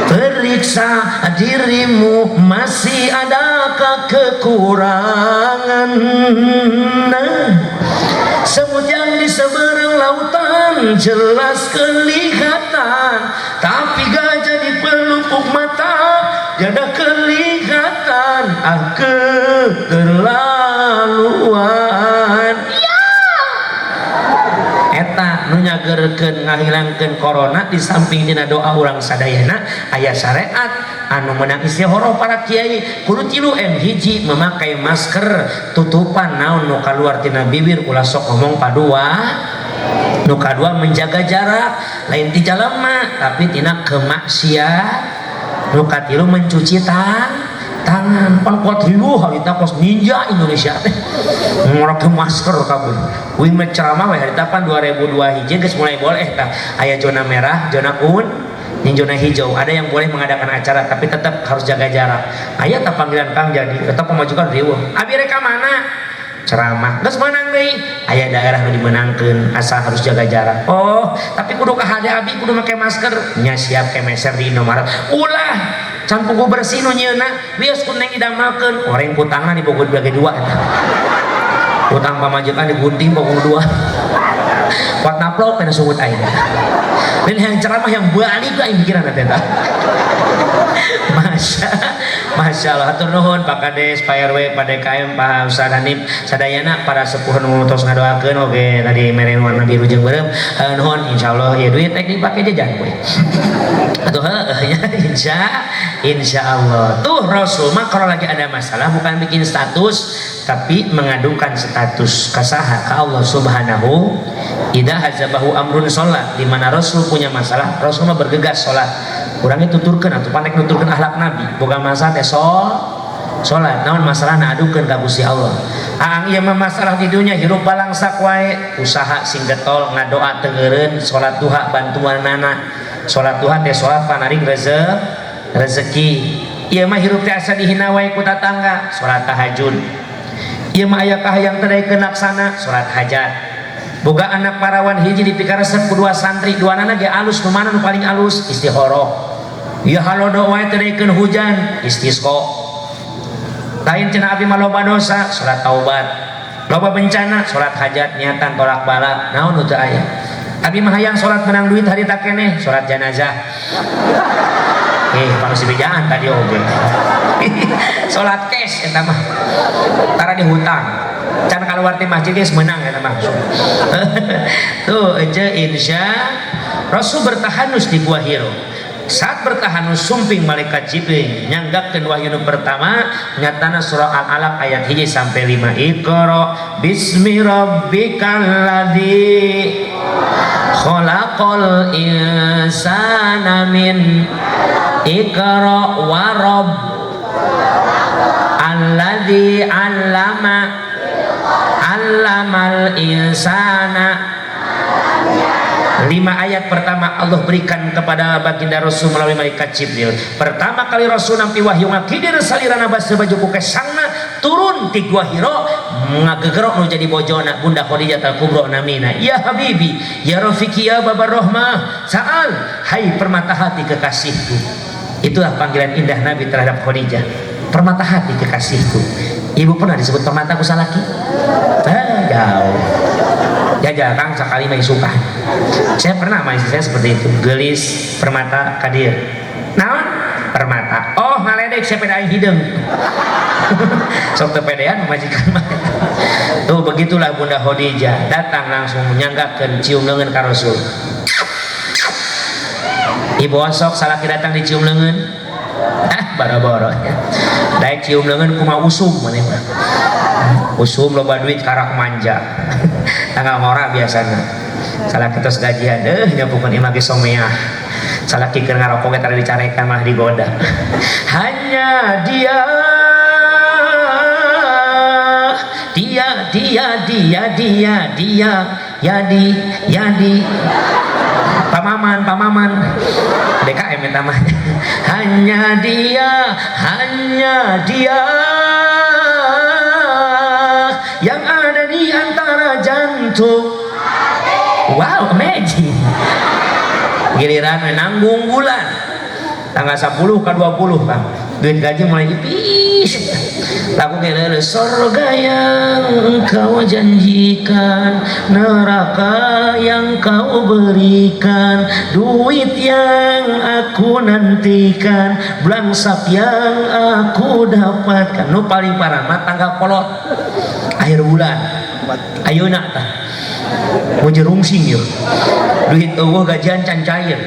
periksa dirimu masih adakah kekurangan semut yang di seberang lautan jelas kelihatan tapi gajah di pelupuk mata jada kelihatan keterlaluan eta nu ngagerkeun ngahilangkeun corona di samping dina doa urang sadayana aya syariat anu meunang istihoroh para kiai kudu tilu hiji memakai masker tutupan naon nu kaluar tina bibir ulah sok ngomong padua nu kadua menjaga jarak lain ti jalema tapi tina kemaksiat nu katilu mencuci tangan pan kuat ribu harita pos ninja Indonesia teh ngorake masker kabeh wing ceramah we harita pan 2002 hiji geus mulai boleh tah aya zona merah zona kuning zona hijau ada yang boleh mengadakan acara tapi tetap harus jaga jarak aya tah panggilan Kang jadi tetap pemajukan riweuh abi reka mana ceramah geus menang deui aya daerah nu dimenangkeun asal harus jaga jarak oh tapi kudu ka hade abi kudu make masker nya siap kemeser di Indomaret ulah can pugu bersih nu nyeuna bios kuneng idamelkeun oreng kutangan dibogod bagi dua utang pamajikan digunting pokok dua kuat naplok pena sungut aing dan yang ceramah yang balik aing pikiran teh tah Masya Allah hatur nuhun Pak Kades, Pak RW, Pak DKM, Pak Ustaz Hanif sadayana para sepuh nu tos ngadoakeun oge tadi mere warna biru jeung beureum nuhun insyaallah ya duit tek dipake jajan we atuh ya insyaallah tuh Rasul mah kalau lagi ada masalah bukan bikin status tapi mengadukan status kasaha ka Allah Subhanahu idza hazabahu amrun sholat di mana Rasul punya masalah Rasul mah bergegas sholat urang tuturkeun atuh panek nuturkeun akhlak Nabi boga masalah teh sholat naon masalahna adukeun ka Gusti Allah aang ieu mah masalah di dunya hirup balangsak wae usaha sing getol ngadoa teu eureun sholat duha bantuanana sholat duha teh sholat panarik rezeki ieu mah hirup teh asa dihina wae ku tatangga sholat tahajud ieu mah aya kahayang teu daekeun laksana sholat hajat boga anak parawan hiji dipikaresep ku dua santri duanana ge alus nu mana nu paling alus istihoroh ieu halodo wae teu daekeun hujan istisqa lain cenah abdi mah loba dosa sholat taubat loba bencana sholat hajat niatan tolak bala naon nu teu aya abdi mah hayang sholat menang duit harita keneh sholat jenazah panusi bejaan tadi oge sholat cash eta mah tara di hutang can kaluar ti masjid geus meunang eta mah tuh aja insya Rasul bertahanus di Gua Hiro saat bertahanus sumping malaikat Jibril nyanggapkeun wahyu nu pertama nyatana surah Al-Alaq ayat 1 sampai 5 Iqra bismi rabbikal ladzi khalaqal insana min Iqra wa rabb alladzi 'allamal insana 5 ayat pertama Allah berikan kepada baginda Rasul melalui malaikat Jibril. Pertama kali Rasul nampi wahyu ngakidir salirana basa baju ku kesangna turun ti Gua Hiro ngagegerok nu jadi bojona Bunda Khadijah al-Kubra namina ya habibi ya rafiqi ya babar rahmah sa'al hai permata hati kekasihku. Itulah panggilan indah Nabi terhadap Khadijah permata hati kekasihku. Ibu pernah disebut permata ku salaki? Jauh jajal Kang sekali main suka saya pernah main saya seperti itu gelis permata kadir naon permata oh ngaledek sepeda hidung sok tepedean majikan tuh begitulah Bunda Khadijah datang langsung menyanggakeun cium leungeun ka Rasul ibu osok salaki datang dicium leungeun boro-boro daek cium leungeun kumaha usum maneh mah usum loba duit karak manja tanggal ngora biasana salah kita segajian nyapukan imagi someah salah kikir ngarokok kita dicarekan malah digoda hanya dia Yadi pamaman DKM eta mah hanya dia yang ada di antara jantung. Wow, amazing. Giliran nanggung bulan tanggal 10 ke 20 Bang. Duit gaji mulai ipis. Lagu kelele surga yang kau janjikan, neraka yang kau berikan, duit yang aku nantikan, belangsak yang aku dapatkan. Nu paling parah mah tanggal kolot akhir bulan. Ayeuna tah mau jerungsing ya duit eueuh gajian can cair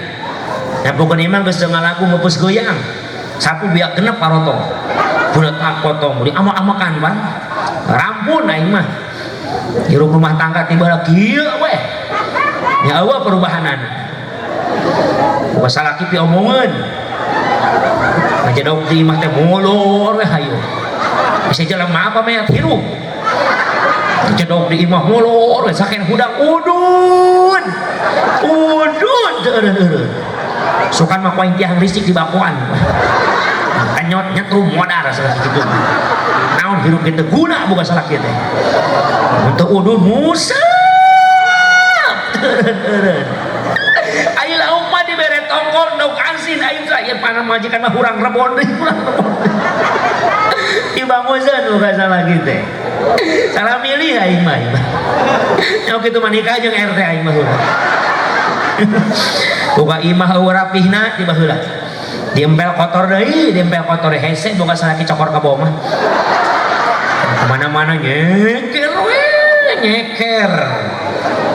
ya pokoknya emang geus ngalaku ngepus goyang sapu biak genep parotong bulat potong beli amak-amakan bang rampun aing mah hirup rumah tangga tiba lagi weh ya eueuh perubahanan bukan salah kipi omongan aja dok di mah teh molor weh hayu bisa jalan mah apa mah hirup jedok di imah molor saking hudang udun eureun sukan mah poin tiang risik di bakuan kanyot nyetrum modar salah kitu naon hirup kitu guna bukan salah kitu teh untuk udun musap eureun ayo lauk mah dibere tongkol dauk asin aing saya panah majikan mah hurang rebon deui dibangusan bukan salah gitu salah milih aing mah nyok itu manikah jeung RT aing mah buka imah eueuh rapihna tiba heula diempel kotor deui diempel kotor hese boga salaki cokor ka bawah mah kemana-mana nyeker we nyeker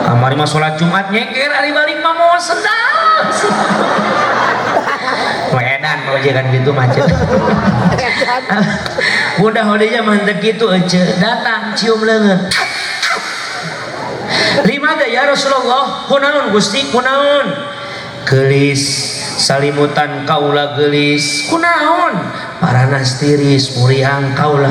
kamari mah salat Jumat nyeker ari balik mah mau sedang wedan majikan gitu macet udah hodenya mantep gitu aja datang cium leungeun limada ya Rasulullah kunaon Gusti kunaon gelis salimutan kaula gelis kunaon paranas tiris muriang kaula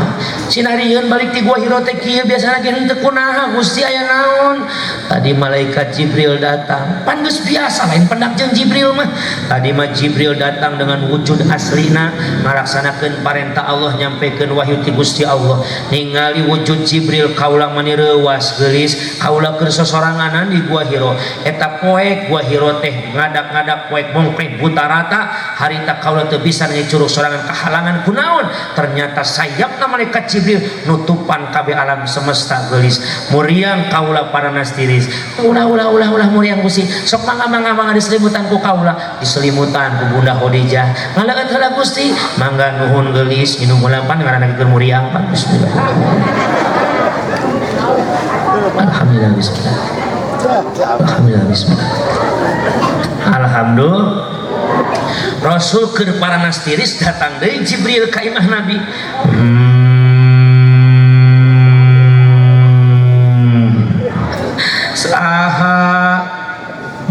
sinarieun balik ti gua Hiro teh kieu biasana ge henteu kunaha Gusti aya naon tadi malaikat Jibril datang pan geus biasa lain pendak jeung Jibril mah tadi mah Jibril datang dengan wujud aslina ngalaksanakeun parentah Allah nyampekeun wahyu ti Gusti Allah ningali wujud Jibril kaula mani reuwas geulis kaula keur sosoranganan di gua Hiro eta poek gua Hiro teh ngadak-ngadak poek mongkreh buta rata harita kaula teu bisa curug sorangan kahalangan kunaon ternyata sayapna malaikat Jibril nutupan kabeh alam semesta geulis muriang kaula paranas tiris ulah muriang Gusti sok mangga di selimutan ku kaula diselimutan ku Bunda Khadijah ngaleut heula Gusti mangga nuhun geulis nginum mulapan ngaranna keur muriang pan bismillah alhamdulillah bismillah alhamdulillah bismillah alhamdulillah Rasul ke paranas tiris datang dari Jibril ka imah Nabi saha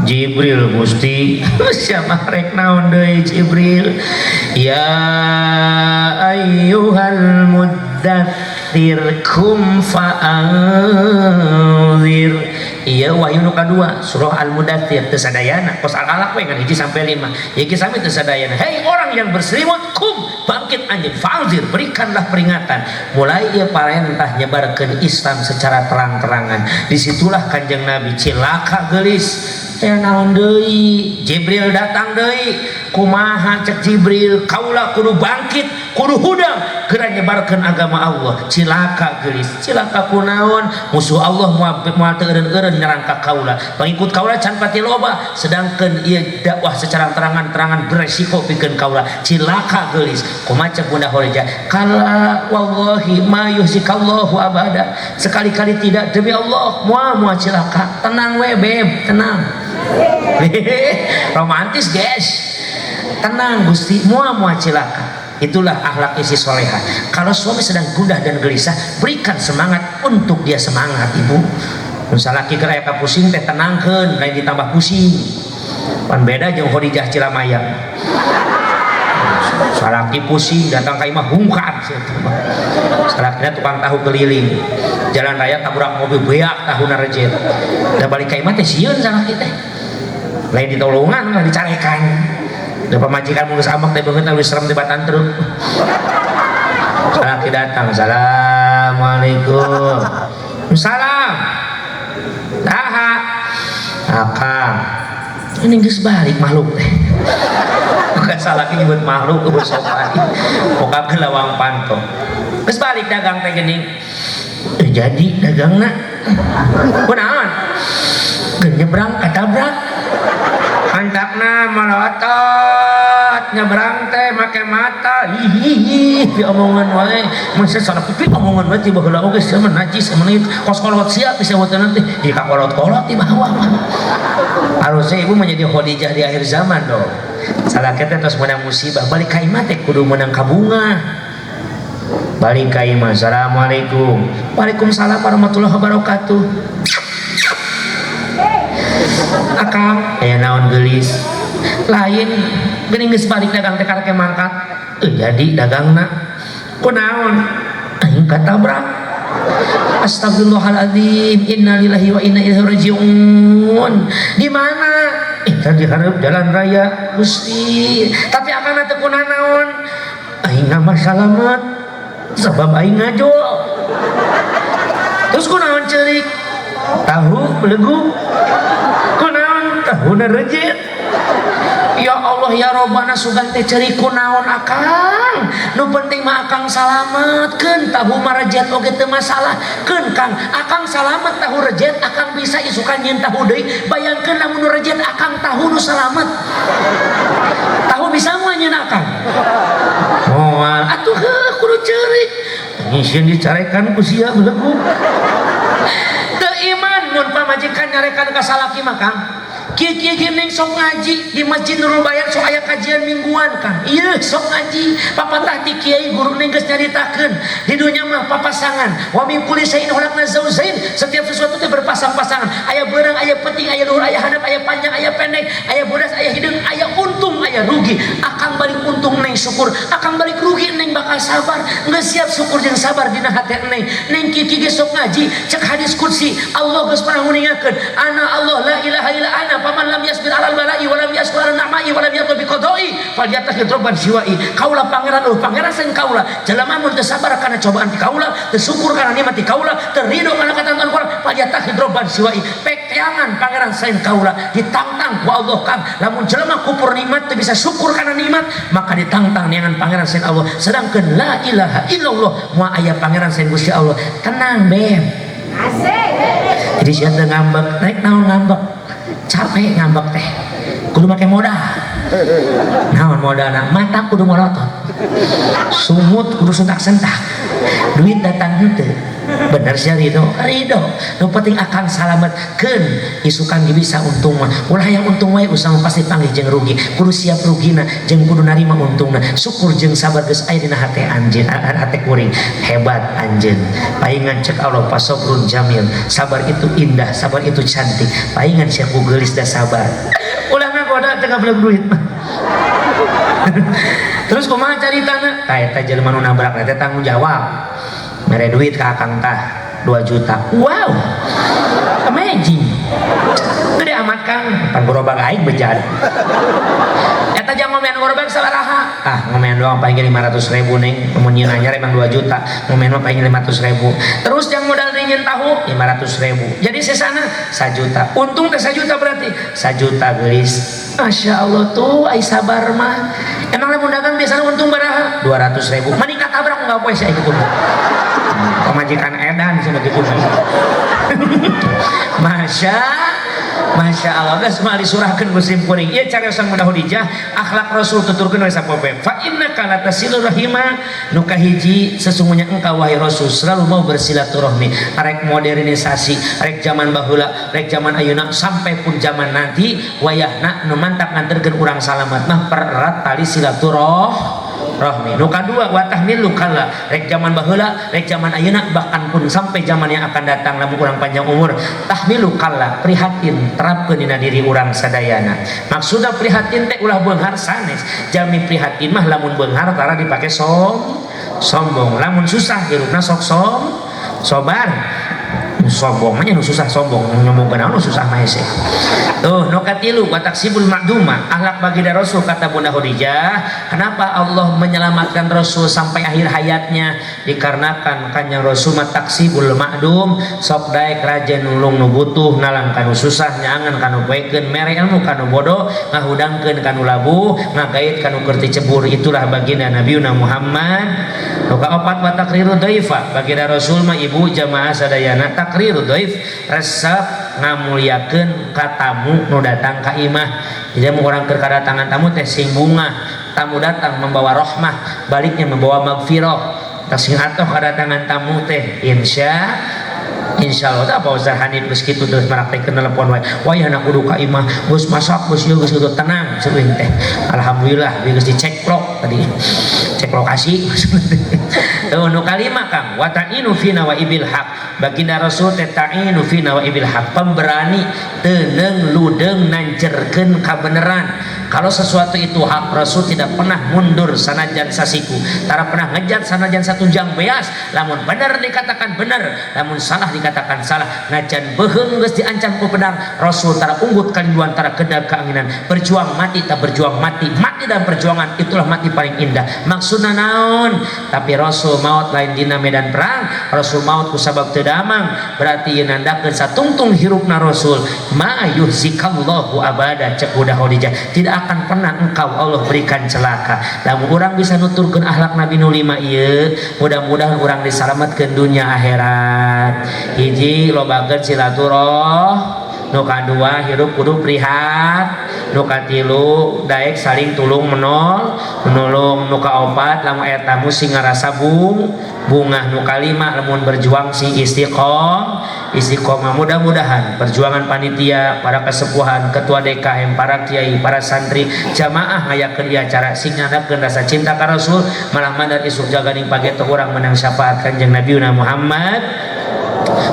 Jibril Gusti siapa rek naon deui Jibril ya ayyuhal muddatsir kum fa'anzir iya wahyu nu kadua surah Al-Mudatsir teu sadayana kos Al-Alaq we kan 1 sampai 5 ieu sami teu sadayana hei orang yang berselimut kum bangkit anjeun fa'anzir berikanlah peringatan mulai ieu parentah nyebarkeun Islam secara terang-terangan disitulah kanjeng Nabi cilaka geulis naon deui Jibril datang deui kumaha cek Jibril kaula kudu bangkit kudu hudang keur nyebarkeun agama Allah cilaka geulis cilaka kunaon musuh Allah moal teu eureun-eureun nyerang ka kaula pangikut kaula can pati loba sedangkeun ieu dakwah secara terangan-terangan beresiko pikeun kaula cilaka geulis kumaha cek Bunda Khadijah kala wallahi ma yuhzikallahu abada sekali-kali tidak demi Allah moal cilaka tenang we beb tenang romantis guys tenang Gusti mua cilaka itulah akhlak istri soleha kalau suami sedang gundah dan gelisah berikan semangat untuk dia semangat ibu salaki keur aya pusing teh tenangkeun lain ditambah pusing pan beda jeung Khadijah Cilamaya salaki pusing datang ka imah hungkar salakina tukang tahu keliling jalan raya tabrak mobil beak tahuna rejet da balik ka imah teh sieun salaki teh lain ditolongan nggak dicarekan da pamajikan mulus amak teh beungeut geus serem tibatan truk salaki datang assalamualaikum salam daha akang ini geus balik makhluk teh bukan salaki nyebut makhluk ku sopan muka gelawang panto geus balik dagang teh geuning jadi dagangna kunaon keur nyebrang katabrak handakna melotot nyabrang teh make mata hihihi di omongan wae masa salah pipit omongan wae tiba heula oge sia najis menit kos kolot siap bisa buat nanti di kolot-kolot di bawah harusnya ibu menjadi Khadijah di akhir zaman dong salah kita terus menang musibah balik ka imah teh kudu menang kabunga balik ka imah assalamualaikum waalaikumsalam warahmatullahi wabarakatuh akang aya naon geulis lain geuning geus balik dagang teh karek mangkat jadi dagangna kunaon aing katabrak astagfirullahaladzim innalillahi wa inna ilaihi rajiun di mana tadi hareup jalan raya Gusti tapi akang teh kunaon naon aing mah salamet sabab aing ngajol terus kunaon ceurik tahu belegu kunaon tahu na rejit ya Allah ya Robbana sugan teh ceri kunaon akang nu penting mah akang salametkeun tahu marejit oge teu masalah keun Kang akang salamet tahu rejit akang bisa isukan nyeun tahu deui bayangkeun lamun nu rejit akang tahu nu salamet tahu bisa moal nyeun akang moal atuh heuh kudu ceurik ngieun dicarekan ku sia belegu teu iman mun pamajikan nyarekan ka salaki mah Kang kieu geuning sok ngaji di Masjid Nurul Bayan sok aya kajian mingguan Kang ieu sok ngaji papatah ti kiai guru geus nyaritakeun di dunya mah papasangan wa min kulli shay'in khalaqna zawjayn setiap sesuatu teh berpasang-pasangan aya beurang aya penting aya luhur aya handap aya panjang aya pendek aya bodas aya hideung aya untung aya rugi akang balik untung neng syukur akang balik rugi neng bakal sabar geus siap syukur jeung sabar dina hate neng kieu ge sok ngaji cek hadis qudsi Allah geus pernah nguningakeun ana Allah la ilaha illa ana paman lam yasbir alal bala'i wa lam yaskur alal na'ma'i wa lam yaqul bi qada'i falyatahid robban siwa'i kaula pangeran pangeran sen kaula jelema mun teu sabar kana cobaan ti kaula teu syukur kana nikmat ti kaula teu ridho kana katangan kaula falyatahid robban siwa'i pek teangan pangeran sen kaula ditantang ku Allah Kang lamun jelema kupur nikmat teu bisa syukur kana nikmat maka ditantang neangan pangeran sen Allah sedangkeun la ilaha illallah moal aya pangeran sen Gusti Allah tenang bem asik jadi sia teu ngambek rek naon ngambek capek ngambek teh kudu make modal naon modalna mata kudu morotot sumut kudu sentak-sentak duit datang henteu bener sia ridho nu penting akang salametkeun isukan ge bisa untung mah ulah yang untung wae usaha pasti panggih jeung rugi kudu siap rugina jeung kudu narima untungna syukur jeung sabar geus aya dina hate anjeun hate kuring hebat anjeun paingan cek Allah pasobrun jamil sabar itu indah sabar itu cantik paingan sia ku geulis da sabar ulah ngagoda teh gablek duit mah terus kumaha caritana tah eta jelema nu nabrak teh tanggung jawab mere duit ka akang tah 2 juta wow amazing gede amat Kang pan gerobak aing bejad eta jang ngomean gerobak sabaraha ngomean doang paling 500.000 neng mun nyeun anyar emang 2 juta ngomean mah paling 500.000 terus jang modal nyeun tahu 500.000 jadi sesana 1 juta untung teh 1 juta berarti 1 juta geulis Masya Allah tuh ai sabar mah emang lamun dagang biasanya untung baraha 200.000 mending katabrak enggak poe saya gitu pemajikan edan sih begitu Masya Allah guys semua disurahkan musim kuring iya cara sang mudah Khadijah akhlak Rasul tuturkeun oleh sapope fa innaka latasilur rahima nu kahiji sesungguhnya engkau wahai Rasul selalu mau bersilaturahmi rek modernisasi rek zaman baheula rek zaman ayeuna sampai pun zaman nanti wayahna nu mantap nganterkeun urang salamet mah pererat tali silaturahmi nu kadua wa tahmilu kala rek zaman baheula rek zaman ayeuna bahkan pun sampai zaman yang akan datang lamun urang panjang umur tahmilu kala prihatin terapkeun dina diri urang sadayana maksudna prihatin teh ulah beunghar sanes jami prihatin mah lamun beunghar tara dipake sombong lamun susah hirupna sok sobar sombong mah nu susah sombong nyomogeun nu susah mah hese tuh nu katilu wa taksibul ma'duma akhlak baginda Rasul kata Bunda Khadijah kenapa Allah menyelamatkan Rasul sampai akhir hayatnya dikarenakan kanjeng Rasul mah taksibul ma'dum sok daek rajin nulung nu butuh nalang kanu susah nyaangan kanu poekeun mere ilmu kanu bodoh ngahudangkeun kanu labuh ngagait kanu keur cebur itulah baginda Nabiuna Muhammad nu kaopat wa takriru dhaifa baginda Rasul mah ibu jamaah sadayana takriru dhaif resep ngamuliakeun ka tamu nu datang ka imah jadi mau orang keur kadatangan tamu teh sing bunga tamu datang membawa rahmah, baliknya membawa magfirah. Tasing atoh kedatangan tamu teh Insya Allah apa Ustaz Hanif geus kitu terus maraktekeun telepon wae. Wah ya anak kudu ka imah, geus masak geus ieu geus kitu tenang ceuing teh. Alhamdulillah geus dicek log tadi. Cek lokasi. Tuh nu kalima Kang, wa ta'inu fi nawaibil haq. Baginda Rasul teh ta'inu fi nawaibil haq, pemberani teuneng ludeung nancerkeun kabeneran. Kalau sesuatu itu hak, Rasul tidak pernah mundur sanajan sasiku, tara pernah ngejar sanajan satunjang beas. Lamun benar dikatakan benar, lamun salah dikatakan salah. Najan beheung geus diancam ku pedang, Rasul tara unggut kalinduan tara kedah keanginan. Berjuang mati tak berjuang mati, mati dalam perjuangan itulah mati paling indah. Maksudna naon? Tapi Rasul maut lain dina medan perang, Rasul maut ku sabab teu damang, berarti ieu nandakeun satungtung hirupna Rasul. Ma yuhzikallahu abada, cek udah Khadijah, tidak akan pernah engkau Allah berikan celaka. Lamun urang bisa nuturkeun akhlak Nabi nu 5 ieu, mudah-mudahan urang disalametkeun dunia akhirat. Hiji lobakeun silaturah, nu kadua hirup kudu prihat, nu katilu daek saling tulung menolong, nu kaopat lamun aya tamu sing ngarasa bungah, nu kalima lamun berjuang sing istiqomah. Mudah-mudahan perjuangan panitia, para kesepuhan, ketua DKM, para kiai, para santri, jamaah ngayakeun di acara sing nyandakeun rasa cinta ka Rasul, malah mandar isuk jaganing pagetoh urang menang syafaat Kanjeng Nabi Muhammad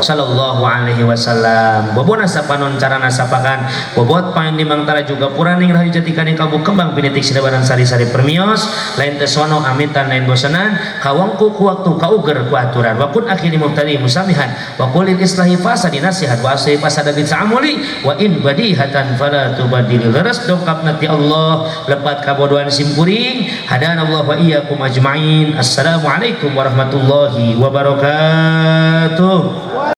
sallallahu alaihi wasallam. Bobona sapanon cara nasapakan bobot pain di mangtara juga puraning rahayu jatikan kabu kembang pinitik sidabaran sari-sari permios lain tesono amitan lain bosanan kawangku ku waktu kauger ku aturan wakun akhiri mubtadi musamihan wa qulil islahi fasadi nasihat wa asri fasada bi ta'amuli wa in badihatan fala tubadil leres dongkapna ti Allah lepat kabodohan simkuring hadanallahu wa iyyakum ajmain. Assalamualaikum warahmatullahi wabarakatuh.